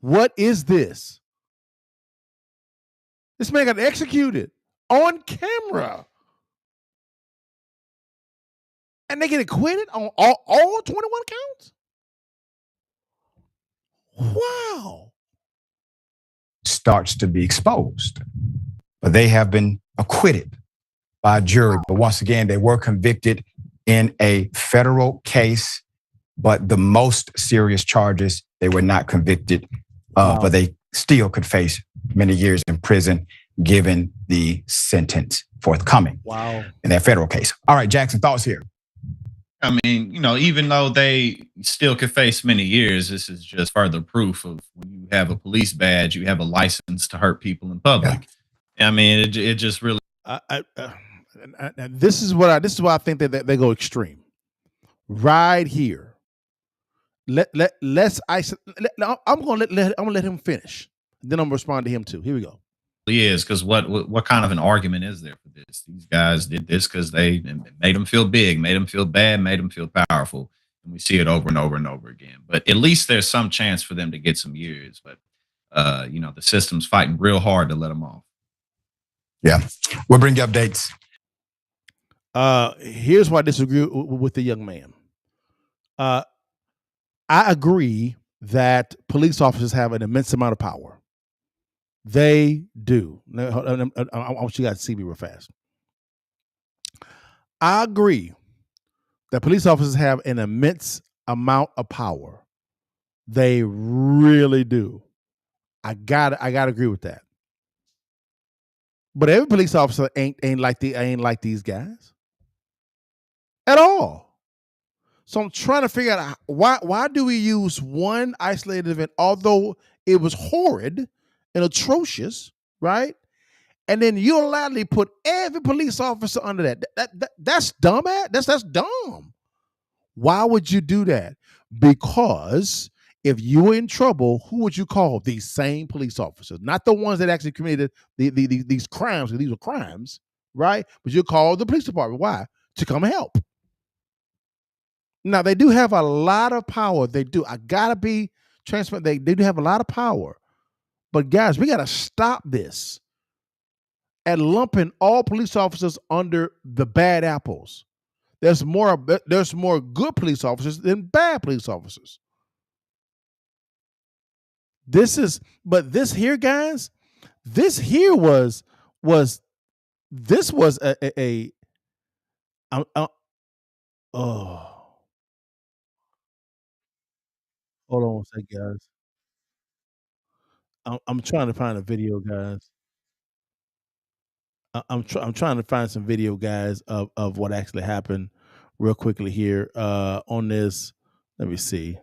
What is this? This man got executed on camera. And they get acquitted on all 21 counts? Wow. Starts to be exposed. But they have been acquitted by a jury. But once again, they were convicted in a federal case, but the most serious charges, they were not convicted, but they still could face many years in prison given the sentence forthcoming in that federal case. All right, Jackson, thoughts here? I mean, even though they still could face many years, this is just further proof of when you have a police badge, you have a license to hurt people in public. Yeah. I mean, it just really. This is why I think that they go extreme. Right here. Let's isolate. I'm gonna let him finish. Then I'm gonna respond to him too. Here we go. Is because what kind of an argument is there for this? These guys did this because they made them feel big, made them feel bad, made them feel powerful, and we see it over and over and over again. But at least there's some chance for them to get some years. But the system's fighting real hard to let them off. Yeah, we'll bring you updates. Here's why I disagree with the young man. I agree that police officers have an immense amount of power. They do. I want you guys to see me real fast. I agree that police officers have an immense amount of power. They really do. I gotta agree with that. But every police officer ain't like these guys at all. So I'm trying to figure out why do we use one isolated event, although it was horrid and atrocious, right? And then unilaterally put every police officer under that. That's dumb. That's dumb. Why would you do that? Because if you were in trouble, who would you call? These same police officers, not the ones that actually committed these crimes. These were crimes, right? But you call the police department. Why? To come and help. Now they do have a lot of power. They do. I gotta be transparent. They do have a lot of power. But guys, we got to stop this and lumping all police officers under the bad apples. There's more good police officers than bad police officers. This here, guys, this here was hold on a second, guys. I'm trying to find a video, guys. I'm trying to find some video, guys, of what actually happened real quickly here on this. Let me see.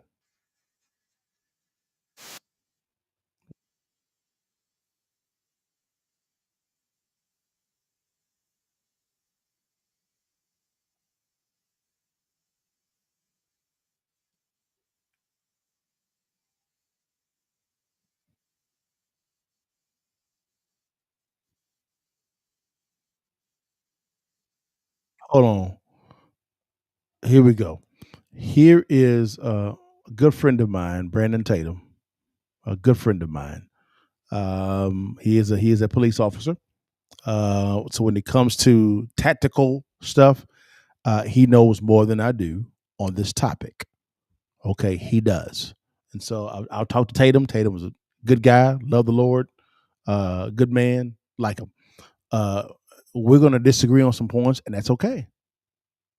Hold on. Here we go. Here is a good friend of mine, Brandon Tatum, a good friend of mine. He is a police officer. So when it comes to tactical stuff, he knows more than I do on this topic. Okay, he does. And so I'll talk to Tatum. Tatum was a good guy, love the Lord, good man, like him. We're going to disagree on some points, and that's okay.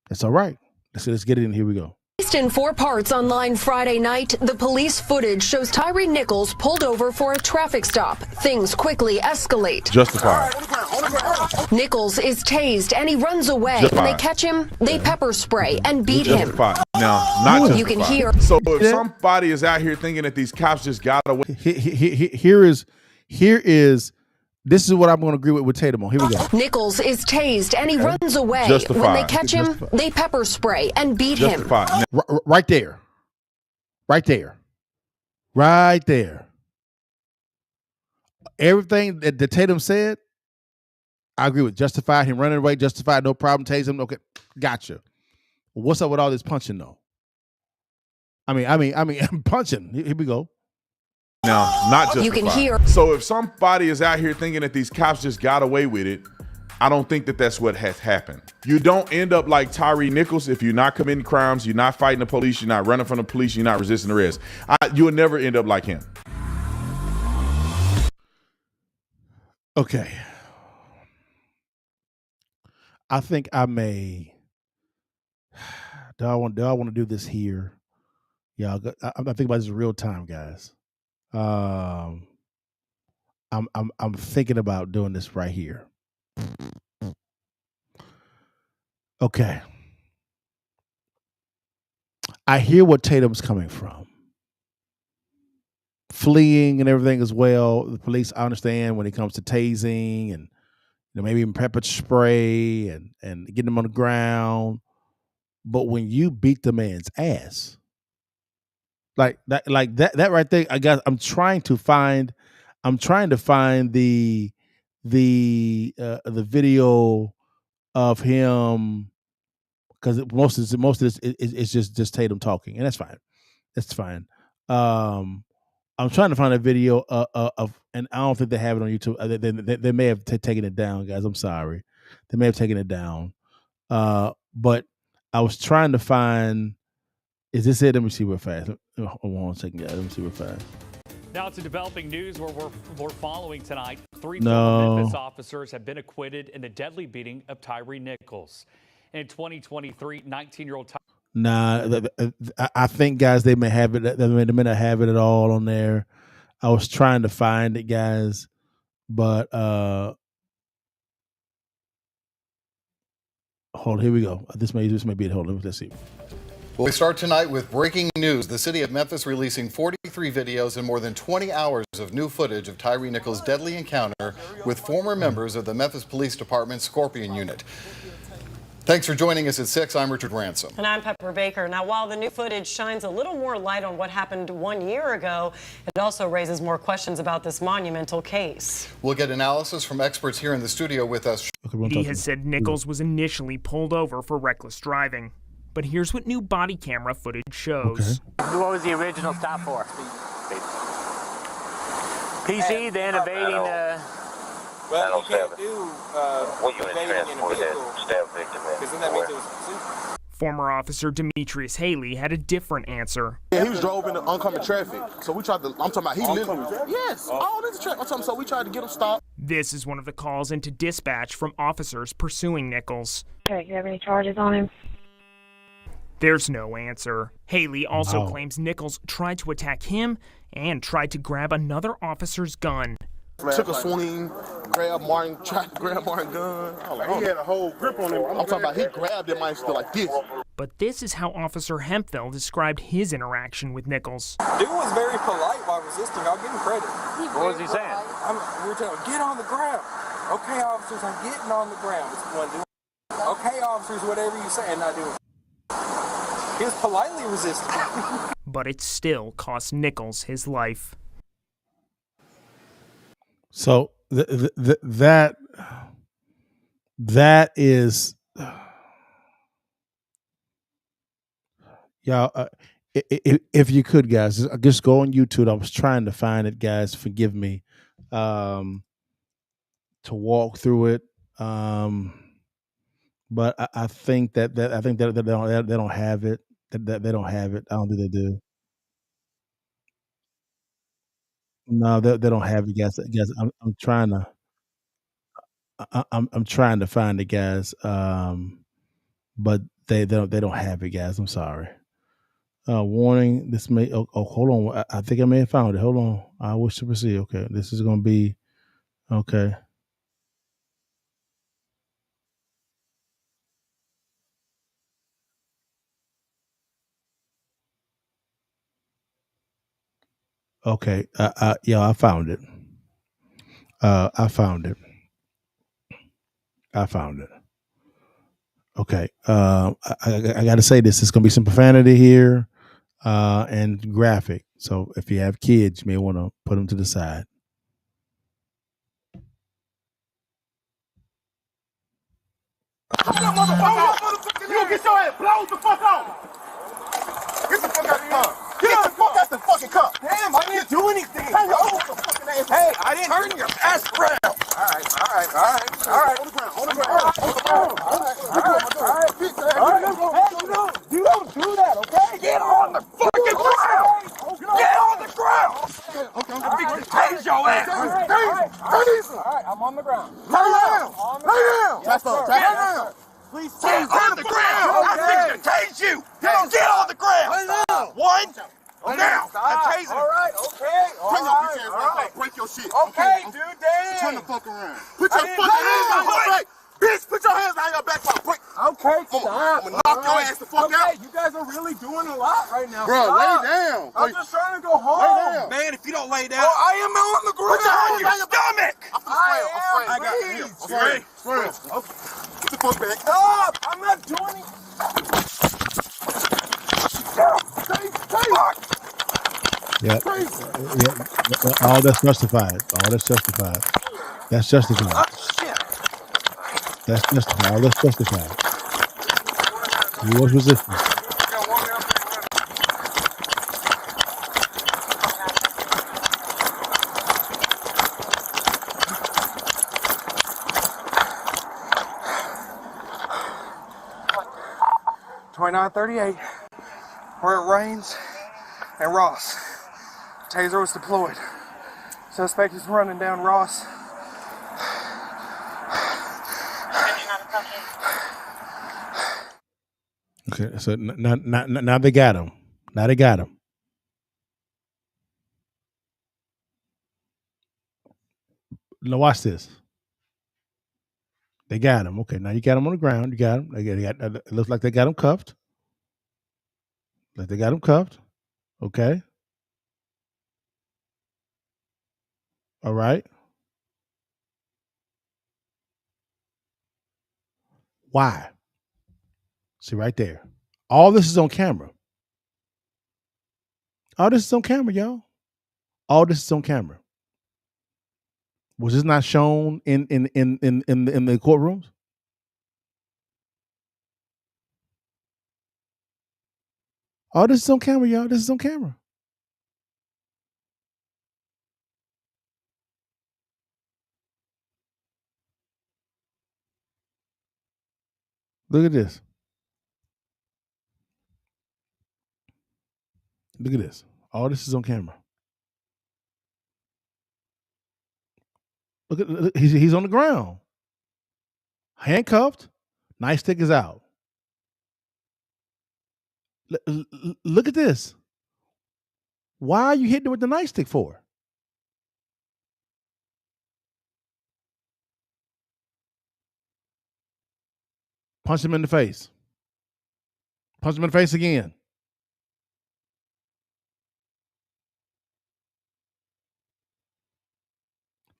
That's all right. Let's get it in. Here we go. Released in 4 parts online Friday night, the police footage shows Tyre Nichols pulled over for a traffic stop. Things quickly escalate. Justified. Nichols is tased and he runs away. Justified. When they catch him, they pepper spray and beat him. Justified. Now, not justified. You can hear. So if somebody is out here thinking that these cops just got away. Here is. This is what I'm going to agree with Tatum on. Here we go. Nichols is tased and he runs away. Justified. When they catch him, they pepper spray and beat him. Right there. Right there. Right there. Everything that Tatum said, I agree with. Justified. Him running away, justified, no problem. Tase him. Okay, gotcha. What's up with all this punching though? I mean, punching. Here we go. Now, not justified. You can hear. So if somebody is out here thinking that these cops just got away with it, I don't think that that's what has happened. You don't end up like Tyre Nichols if you're not committing crimes, you're not fighting the police, you're not running from the police, you're not resisting arrest. You will never end up like him. Okay. I think I may. Do I want to do this here? Yeah, I'm thinking about this in real time, guys. I'm thinking about doing this right here. Okay. I hear what Tatum's coming from. Fleeing and everything as well. The police, I understand when it comes to tasing and maybe even pepper spray and getting them on the ground. But when you beat the man's ass, like that right there, I'm trying to find the video of him, because most of this is just Tatum talking, and that's fine. That's fine. I'm trying to find a video of, and I don't think they have it on YouTube. They may have taken it down, guys. I'm sorry. They may have taken it down. But I was trying to find. Is this it? Let me see real fast. Hold on 1 second, guys. Let me see real fast. Now to developing news where we're following tonight. 3 No. Memphis officers have been acquitted in the deadly beating of Tyre Nichols. In 2023, 19-year-old Tyre. Nah, I think, guys, they may have it. They may not have it at all on there. I was trying to find it, guys, but hold. Here we go. This may be it. Hold on. Let's see. Well, we start tonight with breaking news. The city of Memphis releasing 43 videos and more than 20 hours of new footage of Tyre Nichols' deadly encounter with former members of the Memphis Police Department Scorpion Unit. Thanks for joining us at 6. I'm Richard Ransom. And I'm Pepper Baker. Now, while the new footage shines a little more light on what happened 1 year ago, it also raises more questions about this monumental case. We'll get analysis from experts here in the studio with us. He has said Nichols was initially pulled over for reckless driving. But here's what new body camera footage shows. Okay. What was the original stop for? PC, then evading the... Well, you can't do evading in a vehicle, because then that means it was pursuit. Former officer Demetrius Haley had a different answer. Yeah, he was drove into oncoming traffic, so we tried to, I'm talking about, he literally... Yes, all this traffic, I'm talking, so we tried to get him stopped. This is one of the calls into dispatch from officers pursuing Nichols. Okay, you have any charges on him? There's no answer. Haley also claims Nichols tried to attack him and tried to grab another officer's gun. Took a swing, grabbed Martin, tried to grab Martin's gun. He had a whole grip on him. I'm talking about he grabbed him still like this. But this is how Officer Hemphill described his interaction with Nichols. Dude was very polite while resisting. I'll give him credit. What was he saying? We were telling him, get on the ground. Okay, officers, I'm getting on the ground. Okay, officers, whatever you say, and not doing it. He was politely resisting. But it still cost Nichols his life. So that is Y'all, if you could, guys, just go on YouTube. I was trying to find it, guys. Forgive me. To walk through it, but I think that they don't have it. That they don't have it. I don't think they do. No, they don't have it, guys. Guys, I'm trying to. I'm trying to find it, guys. But they don't have it, guys. I'm sorry. Warning: this may. Oh, hold on. I think I may have found it. Hold on. I wish to proceed. Okay, this is going to be okay. Okay. Yeah, I found it. I found it. I found it. Okay. I got to say this. There's going to be some profanity here, and graphic. So if you have kids, you may want to put them to the side. You gonna get your ass blown the fuck off. Get the fuck out the car. Get the fuck out the fucking car. Damn, I didn't do anything. Hey, I didn't turn your ass around. All right. On the ground. Hey, you don't do that, okay? Get on the fucking ground. Get on the ground. Okay. I'm tase your ass. Tase. All right, I'm on the ground. Lay down. Lay down. Please get on the ground. I'm fixing to tase you. Get on the ground. Lay down. One. Now. I tase him. All right. Okay. Turn your bitch ass right back. Break your shit. Okay, dude. Damn. Turn the fuck around. Put your fucking hands on your back. Bitch, put your hands behind your back. Break. Okay, stop. I'm gonna knock your ass the fuck out. You guys are really doing a lot right now. Bro, lay down. I'm just trying to go home. Lay down. Man, if you don't lay down. Oh, I am on the ground. Put your hands on your stomach. I got it. Spray. Okay. Get the fuck back. Stop. I'm not doing it. Yeah. All that's justified. That's justified. That's justified. All that's justified. He was resisting. .38, where it rains, and Ross. Taser was deployed. Suspect is running down Ross. Okay, so now they got him. Now they got him. Now watch this. They got him. Okay, now you got him on the ground. You got him. It looks like they got him cuffed. Okay. All right. Why? See right there. All this is on camera. All this is on camera, y'all. All this is on camera. Was this not shown in the courtrooms? All this is on camera, y'all. This is on camera. Look at this. Look at this. All this is on camera. Look, he's on the ground. Handcuffed. Nightstick is out. Look at this. Why are you hitting him with the nightstick for? Punch him in the face. Punch him in the face again.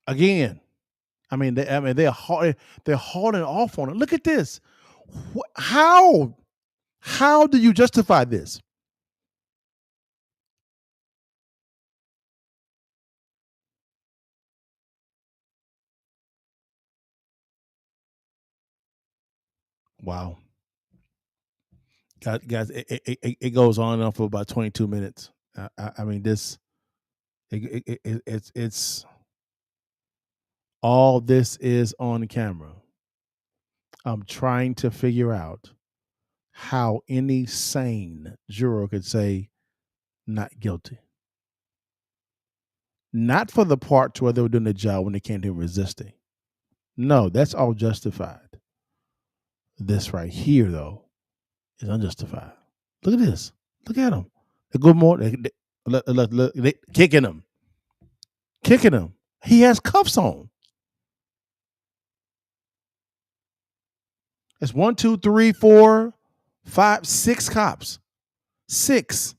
Again. They're hauling off on it. Look at this. How do you justify this? Wow. Guys, it goes on and on for about 22 minutes. I mean, it's all this is on camera. I'm trying to figure out how any sane juror could say not guilty. Not for the part where they were doing the job when they came to resisting. No, that's all justified. This right here, though, is unjustified. Look at this. Look at them. They go more. They kicking him. Kicking him. He has cuffs on. It's 1, 2, 3, 4, 5, 6 cops. 6.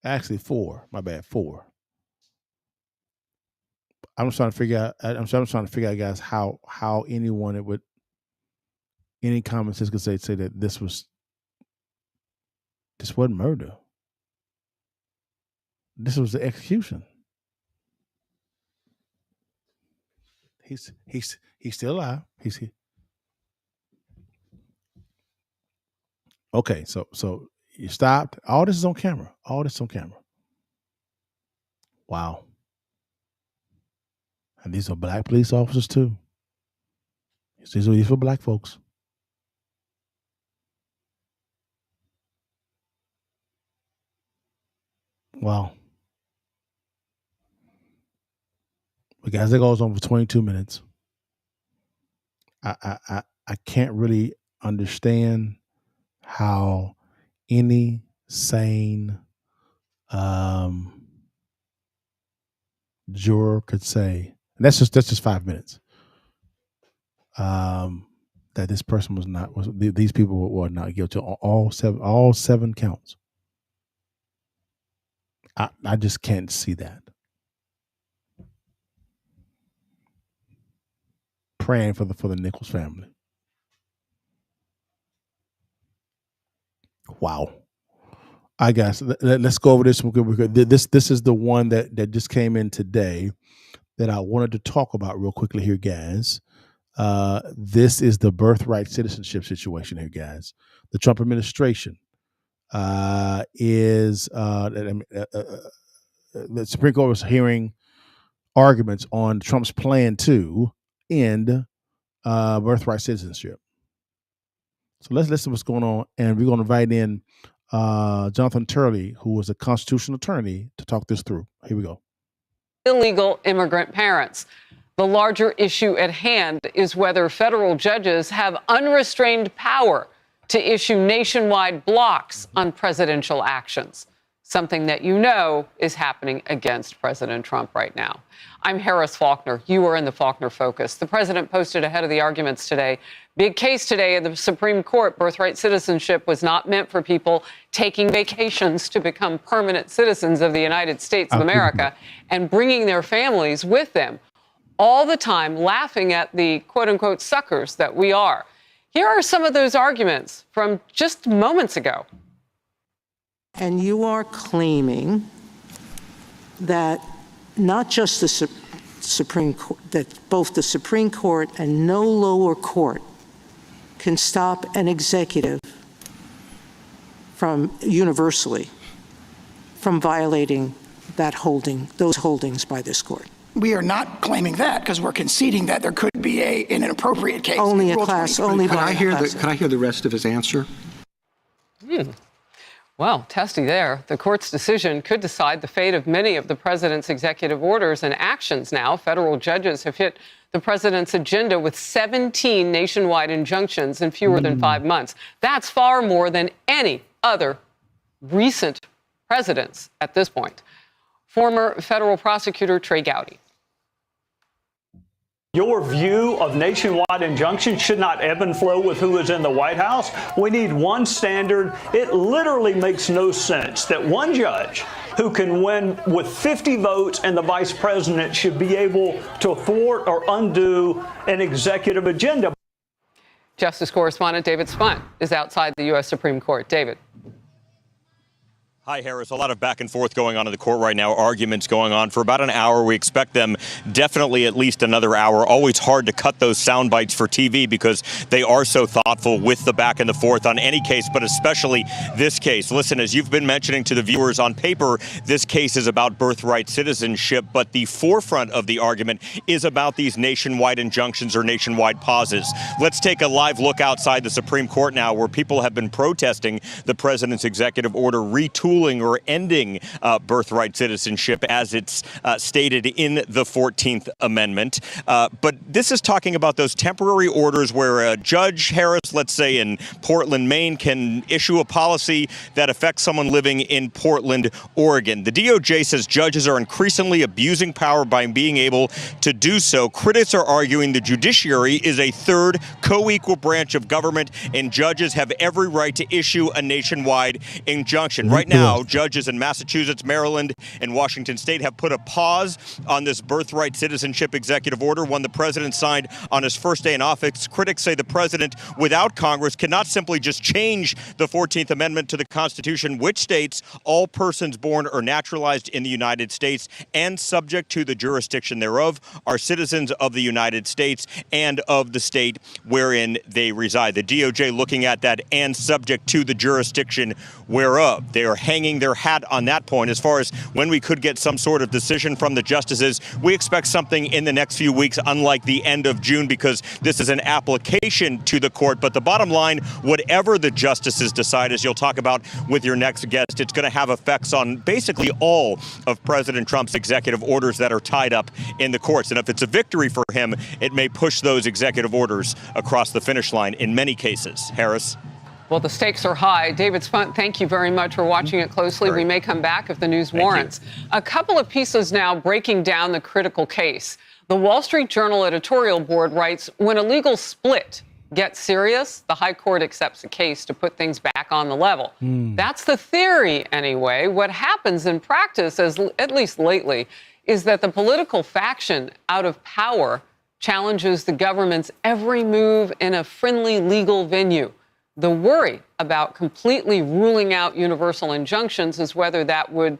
Actually, 4. My bad. 4. I'm just trying to figure out. I'm trying to figure out, guys, how anyone it would, any common sense could say that this wasn't murder. This was the execution. He's still alive. He's here. Okay, so you stopped. All this is on camera. All this is on camera. Wow. And these are black police officers too. These are for black folks. Wow. But guys, it goes on for 22 minutes. I can't really understand how any sane juror could say, and that's just 5 minutes, that this person these people were not guilty on all seven counts. I just can't see that. Praying for the Nichols family. Wow. I guess let's go over this. This is the one that just came in today that I wanted to talk about real quickly here, guys. This is the birthright citizenship situation here, guys. The Trump administration the Supreme Court was hearing arguments on Trump's plan to end birthright citizenship. So let's listen to what's going on, and we're going to invite in Jonathan Turley, who was a constitutional attorney, to talk this through. Here we go. Illegal immigrant parents. The larger issue at hand is whether federal judges have unrestrained power to issue nationwide blocks on presidential actions, something that you know is happening against President Trump right now. I'm Harris Faulkner. You are in the Faulkner Focus. The president posted ahead of the arguments today. Big case today in the Supreme Court. Birthright citizenship was not meant for people taking vacations to become permanent citizens of the United States of America and bringing their families with them, all the time laughing at the quote-unquote suckers that we are. Here are some of those arguments from just moments ago. And you are claiming that not just the Supreme Court, that both the Supreme Court and no lower court can stop an executive from universally from violating those holdings by this court. We are not claiming that because we're conceding that there could be an inappropriate case. Only a class, only Could by I a hear class. Could I hear the rest of his answer? Well, testy there. The court's decision could decide the fate of many of the president's executive orders and actions now. Federal judges have hit the president's agenda with 17 nationwide injunctions in fewer than 5 months. That's far more than any other recent presidents at this point. Former federal prosecutor Trey Gowdy. Your view of nationwide injunctions should not ebb and flow with who is in the White House. We need one standard. It literally makes no sense that one judge who can win with 50 votes and the vice president should be able to thwart or undo an executive agenda. Justice correspondent David Spunt is outside the U.S. Supreme Court. David. Hi, Harris. A lot of back and forth going on in the court right now, arguments going on for about an hour. We expect them definitely at least another hour. Always hard to cut those sound bites for TV because they are so thoughtful with the back and the forth on any case, but especially this case. Listen, as you've been mentioning to the viewers, on paper, this case is about birthright citizenship, but the forefront of the argument is about these nationwide injunctions or nationwide pauses. Let's take a live look outside the Supreme Court now, where people have been protesting the president's executive order retooling or ending birthright citizenship as it's stated in the 14th Amendment. But this is talking about those temporary orders where a judge, Harris, let's say in Portland, Maine, can issue a policy that affects someone living in Portland, Oregon. The DOJ says judges are increasingly abusing power by being able to do so. Critics are arguing the judiciary is a third co-equal branch of government, and judges have every right to issue a nationwide injunction. Right now, judges in Massachusetts, Maryland, and Washington State have put a pause on this birthright citizenship executive order, one the president signed on his first day in office. Critics say the president, without Congress, cannot simply just change the 14th Amendment to the Constitution, which states all persons born or naturalized in the United States and subject to the jurisdiction thereof are citizens of the United States and of the state wherein they reside. The DOJ looking at that and subject to the jurisdiction whereof. They are hanging their hat on that point. As far as when we could get some sort of decision from the justices, we expect something in the next few weeks, unlike the end of June, because this is an application to the court. But the bottom line, whatever the justices decide, as you'll talk about with your next guest, it's going to have effects on basically all of President Trump's executive orders that are tied up in the courts. And if it's a victory for him, it may push those executive orders across the finish line in many cases. Harris? Well, the stakes are high. David Spunt, thank you very much for watching it closely. We may come back if the news warrants. A couple of pieces now breaking down the critical case. The Wall Street Journal editorial board writes, when a legal split gets serious, the high court accepts a case to put things back on the level. That's the theory anyway. What happens in practice, at least lately, is that the political faction out of power challenges the government's every move in a friendly legal venue. The worry about completely ruling out universal injunctions is whether that would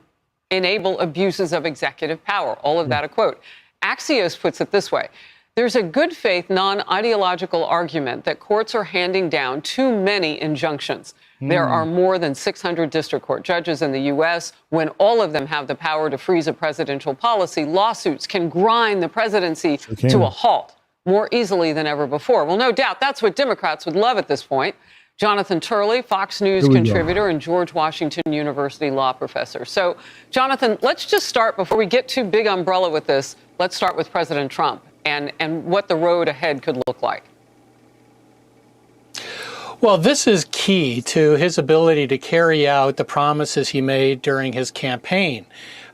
enable abuses of executive power. All of that a quote. Axios puts it this way. There's a good faith, non-ideological argument that courts are handing down too many injunctions. There are more than 600 district court judges in the U.S. When all of them have the power to freeze a presidential policy, lawsuits can grind the presidency to a halt more easily than ever before. Well, no doubt that's what Democrats would love at this point. Jonathan Turley, Fox News contributor and George Washington University law professor. So, Jonathan, let's just start, before we get too big umbrella with this, let's start with President Trump and what the road ahead could look like. Well, this is key to his ability to carry out the promises he made during his campaign.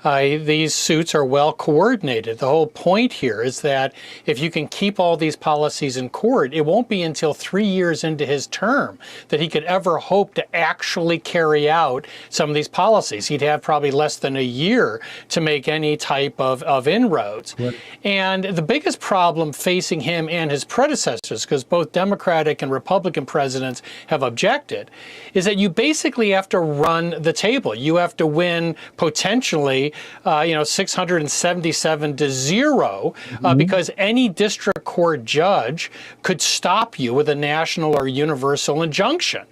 These suits are well coordinated. The whole point here is that if you can keep all these policies in court, it won't be until 3 years into his term that he could ever hope to actually carry out some of these policies. He'd have probably less than a year to make any type of inroads. Right. And the biggest problem facing him and his predecessors, because both Democratic and Republican presidents have objected, is that you basically have to run the table. You have to win potentially 677 to 0, because any district court judge could stop you with a national or universal injunction.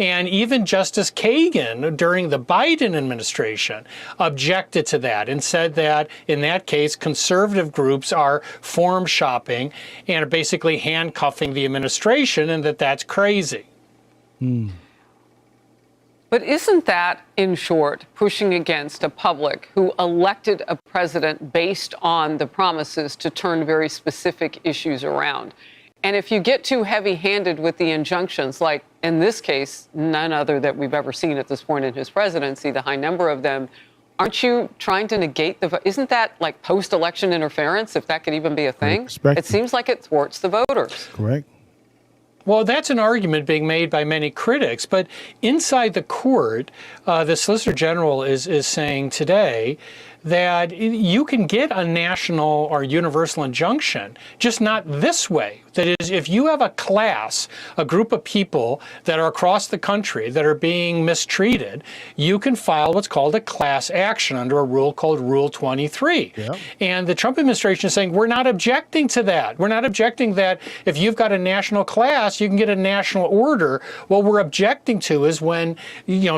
And even Justice Kagan, during the Biden administration, objected to that and said that, in that case, conservative groups are forum shopping and are basically handcuffing the administration, and that's crazy. But isn't that, in short, pushing against a public who elected a president based on the promises to turn very specific issues around? And if you get too heavy-handed with the injunctions, like in this case, none other that we've ever seen at this point in his presidency, the high number of them, aren't you trying to negate isn't that like post-election interference, if that could even be a thing? It seems like it thwarts the voters. Correct. Well, that's an argument being made by many critics, but inside the court, the Solicitor General is saying today that you can get a national or universal injunction, just not this way, That is, if you have a class, a group of people that are across the country that are being mistreated, you can file what's called a class action under a rule called Rule 23. Yep. And the Trump administration is saying, we're not objecting to that. We're not objecting that if you've got a national class, you can get a national order. What we're objecting to is when,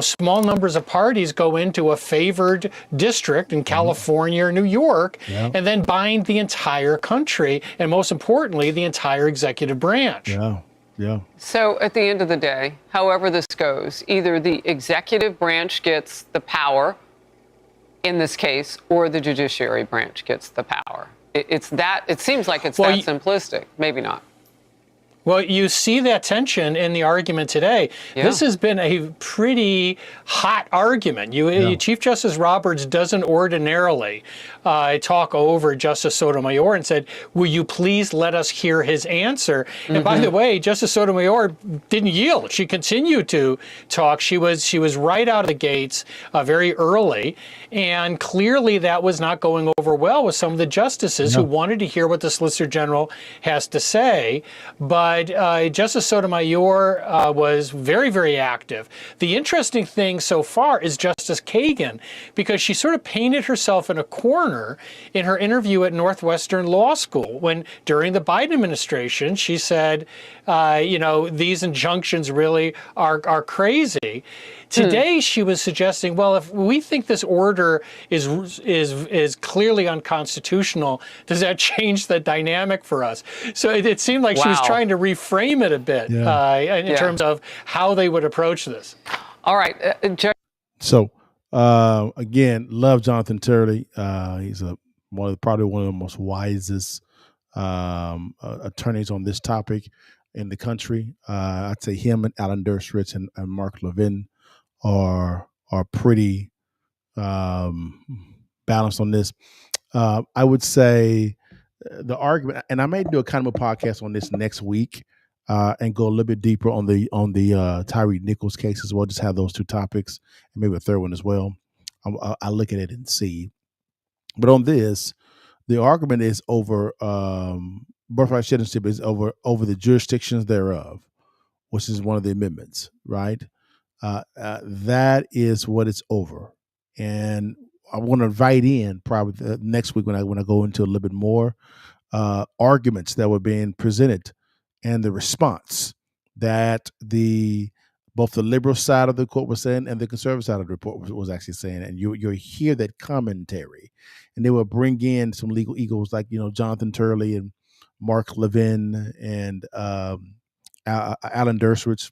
small numbers of parties go into a favored district in California or New York, and then bind the entire country, and most importantly, the entire executive branch. Yeah. So at the end of the day, however this goes, either the executive branch gets the power in this case, or the judiciary branch gets the power. It seems like it's that simplistic. Maybe not. Well, you see that tension in the argument today. Yeah. This has been a pretty hot argument. Chief Justice Roberts doesn't ordinarily talk over Justice Sotomayor and said, will you please let us hear his answer? And by the way, Justice Sotomayor didn't yield. She continued to talk. She was right out of the gates very early. And clearly that was not going over well with some of the justices who wanted to hear what the Solicitor General has to say. But Justice Sotomayor was very, very active. The interesting thing so far is Justice Kagan, because she sort of painted herself in a corner in her interview at Northwestern Law School when, during the Biden administration, she said, these injunctions really are crazy. Today, she was suggesting, well, if we think this order is clearly unconstitutional, does that change the dynamic for us? So it seemed like she was trying to reframe it a bit in terms of how they would approach this. All right. So, again, love Jonathan Turley. He's probably one of the most wisest attorneys on this topic in the country. I'd say him and Alan Dershowitz and Mark Levin are pretty balanced on this. I would say the argument, and I may do a kind of a podcast on this next week and go a little bit deeper on the Tyre Nichols case as well. Just have those two topics and maybe a third one as well. I'll look at it and see. But on this, the argument is over birthright citizenship is over the jurisdictions thereof, which is one of the amendments, right? That is what it's over. And I want to invite in probably next week when I go into a little bit more arguments that were being presented and the response that both the liberal side of the court was saying and the conservative side of the report was actually saying. And you'll hear that commentary. And they will bring in some legal egos like, Jonathan Turley and Mark Levin and Alan Dershowitz,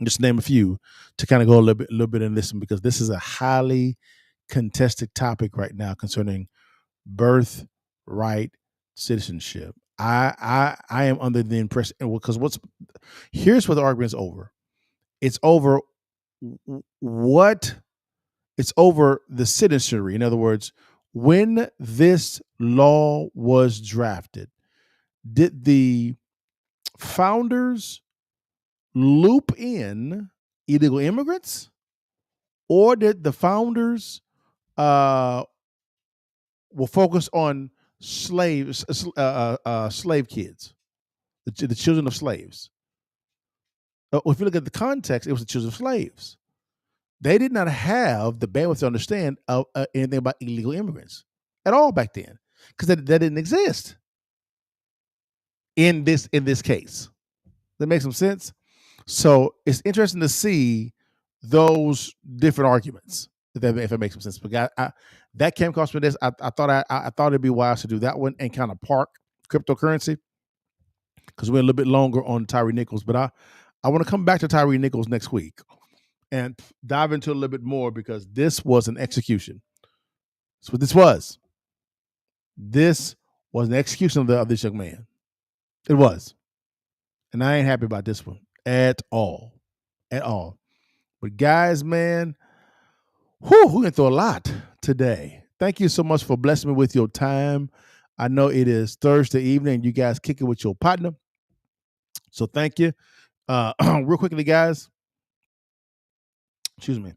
just name a few, to kind of go a little bit in this one, because this is a highly contested topic right now concerning birthright citizenship. I am under the impression, because here's what the argument is over. It's over it's over the citizenry. In other words, when this law was drafted, did the founders loop in illegal immigrants, or did the founders will focus on slave kids, the children of slaves? If you look at the context, it was the children of slaves. They did not have the bandwidth to understand anything about illegal immigrants at all back then, because that didn't exist in this case. That makes some sense. So it's interesting to see those different arguments, if it makes some sense. But that came across with this. I thought it'd be wise to do that one and kind of park cryptocurrency, because we're a little bit longer on Tyre Nichols. But I want to come back to Tyre Nichols next week and dive into a little bit more, because this was an execution. That's what this was. This was an execution of this young man. It was. And I ain't happy about this one at all. At all. But guys, man, we're going through a lot today. Thank you so much for blessing me with your time. I know it is Thursday evening. You guys kick it with your partner. So thank you. Real quickly, guys. Excuse me.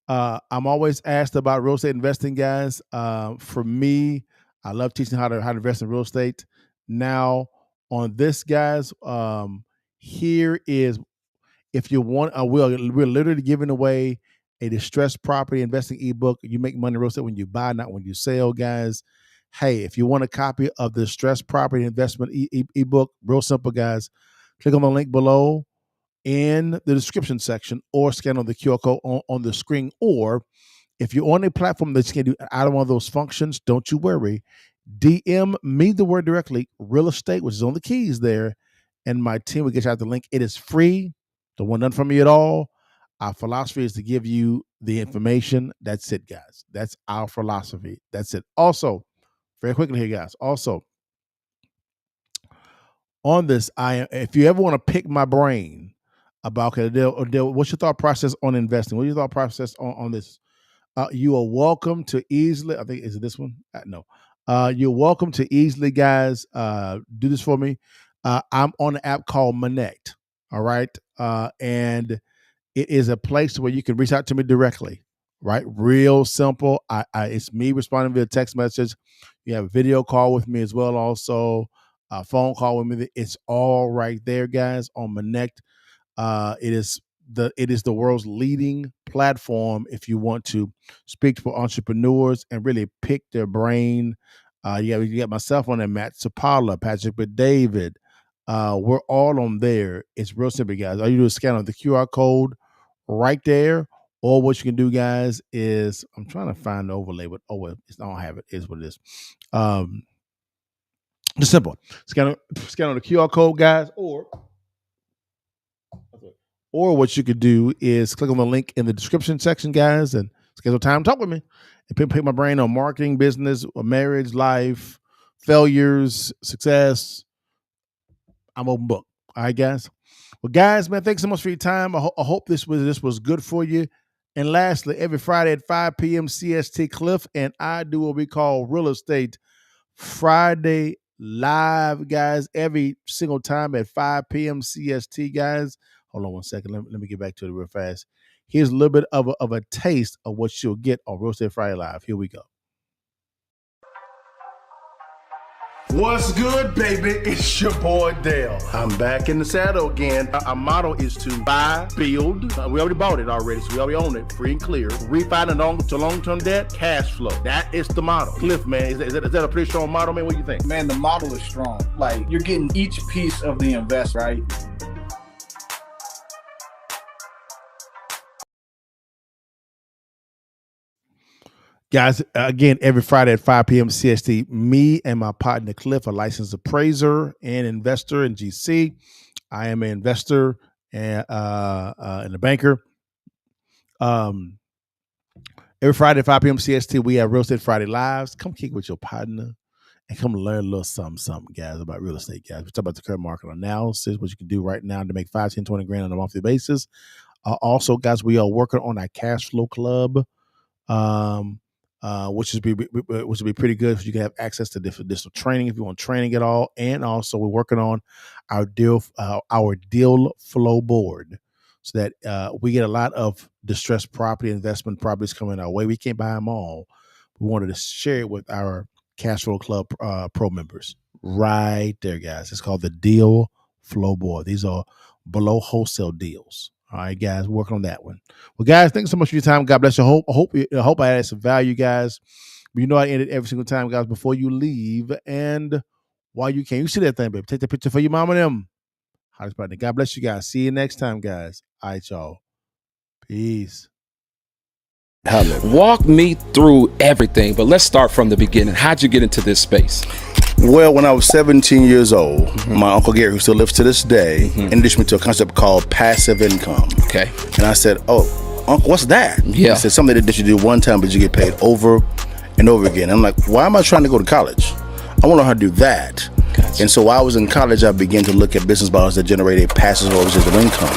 I'm always asked about real estate investing, guys. For me, I love teaching how to invest in real estate. Now, on this, guys. Here is, if you want, we're literally giving away a distressed property investing ebook. You make money real estate when you buy, not when you sell, guys. Hey, if you want a copy of the distressed property investment ebook, real simple, guys. Click on the link below in the description section, or scan on the QR code on the screen. Or if you're on a platform that you can do either one of those functions, don't you worry. DM me the word directly, real estate, which is on the keys there, and my team will get you out the link. It is free. Don't want nothing from me at all. Our philosophy is to give you the information. That's it, guys. That's our philosophy. That's it. Also, very quickly here, guys. Also, on this, if you ever want to pick my brain about, okay, Adele, what's your thought process on investing? What's your thought process on this? You are welcome to easily, I think, is it this one? No. You're welcome to easily, guys, do this for me. I'm on an app called Monect, all right? And it is a place where you can reach out to me directly, right? Real simple. It's me responding via text message. You have a video call with me as well, also a phone call with me. It's all right there, guys, on Monect. It is the world's leading platform if you want to speak to entrepreneurs and really pick their brain. You got myself on there, Matt Sapala, Patrick David. We're all on there. It's real simple, guys. All you do is scan on the QR code right there. Or what you can do, guys, is I'm trying to find the overlay, but I don't have it. It is what it is. Just simple. Scan on the QR code, guys, or what you could do is click on the link in the description section, guys, and schedule time to talk with me and pick my brain on marketing, business, marriage, life, failures, success. I'm open book. All right, guys. Well, guys, man, thanks so much for your time. I hope this was good for you. And lastly, every Friday at 5 p.m. CST, Cliff and I do what we call Real Estate Friday Live, guys, every single time at 5 p.m. CST, guys. Hold on one second. Let me get back to it real fast. Here's a little bit of a taste of what you'll get on Real Estate Friday Live. Here we go. What's good, baby? It's your boy Dale. I'm back in the saddle again. Our motto is to buy, build. We already bought it already, so we already own it, free and clear. Refinance to long-term debt, cash flow. That is the motto. Cliff, man, is that a pretty strong motto, man? What do you think? Man, the model is strong. Like, you're getting each piece of the invest, right? Guys, again, every Friday at 5 p.m. CST, me and my partner Cliff, a licensed appraiser and investor in GC. I am an investor and a banker. Every Friday at 5 p.m. CST, we have Real Estate Friday Lives. Come kick with your partner and come learn a little something, guys, about real estate, guys. We talk about the current market analysis, what you can do right now to make 5, 10, 20 grand on a monthly basis. Also, guys, we are working on our cash flow club. Which would be pretty good if you can have access to different training if you want training at all. And also we're working on our deal flow board so that we get a lot of distressed property investment properties coming our way. We can't buy them all. We wanted to share it with our Cash Flow Club pro members right there, guys. It's called the deal flow board. These are below wholesale deals. All right, guys, working on that one. Well, guys, thanks so much for your time. God bless you. I hope I added some value, guys. But you know I end it every single time, guys, before you leave and while you can. You see that thing, baby. Take the picture for your mom and them. God bless you guys. See you next time, guys. All right, y'all. Peace. Walk me through everything, but let's start from the beginning. How'd you get into this space? Well, when I was 17 years old, my Uncle Gary, who still lives to this day, introduced me to a concept called passive income. Okay. And I said, "Oh, Uncle, what's that?" Yeah. He said, "Something that you do one time, but you get paid over and over again." And I'm like, "Why am I trying to go to college? I want to learn how to do that." Gotcha. And so while I was in college, I began to look at business models that generate a passive or residual income.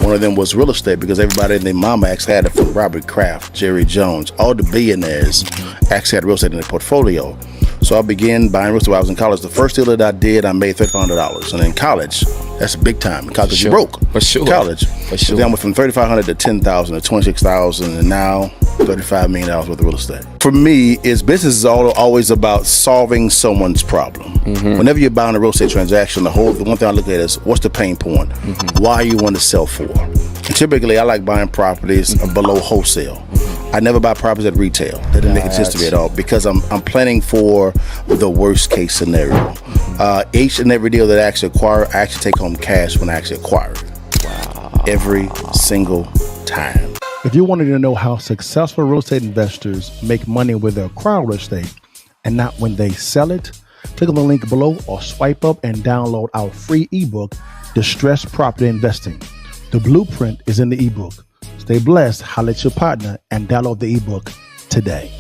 One of them was real estate, because everybody and their mama actually had it, from Robert Kraft, Jerry Jones, all the billionaires actually had real estate in their portfolio. So I began buying real estate while I was in college. The first deal that I did, I made $3,500. And in college, That's big time. College, Sure. you broke. For sure. College. For sure. Then I went from $3,500 to $10,000 to $26,000, and now $35 million worth of real estate. For me, business is always about solving someone's problem. Whenever you're buying a real estate transaction, the one thing I look at is what's the pain point? Why you want to sell for? And typically, I like buying properties below wholesale. I never buy properties at retail. That didn't make sense to me at all because I'm planning for the worst case scenario. Each and every deal that I actually acquire, I actually take home cash when I actually acquire it. Wow. Every single time. If you wanted to know how successful real estate investors make money with their acquired real estate and not when they sell it, click on the link below or swipe up and download our free ebook, Distressed Property Investing. The blueprint is in the ebook. Stay blessed, holla at your partner, and download the ebook today.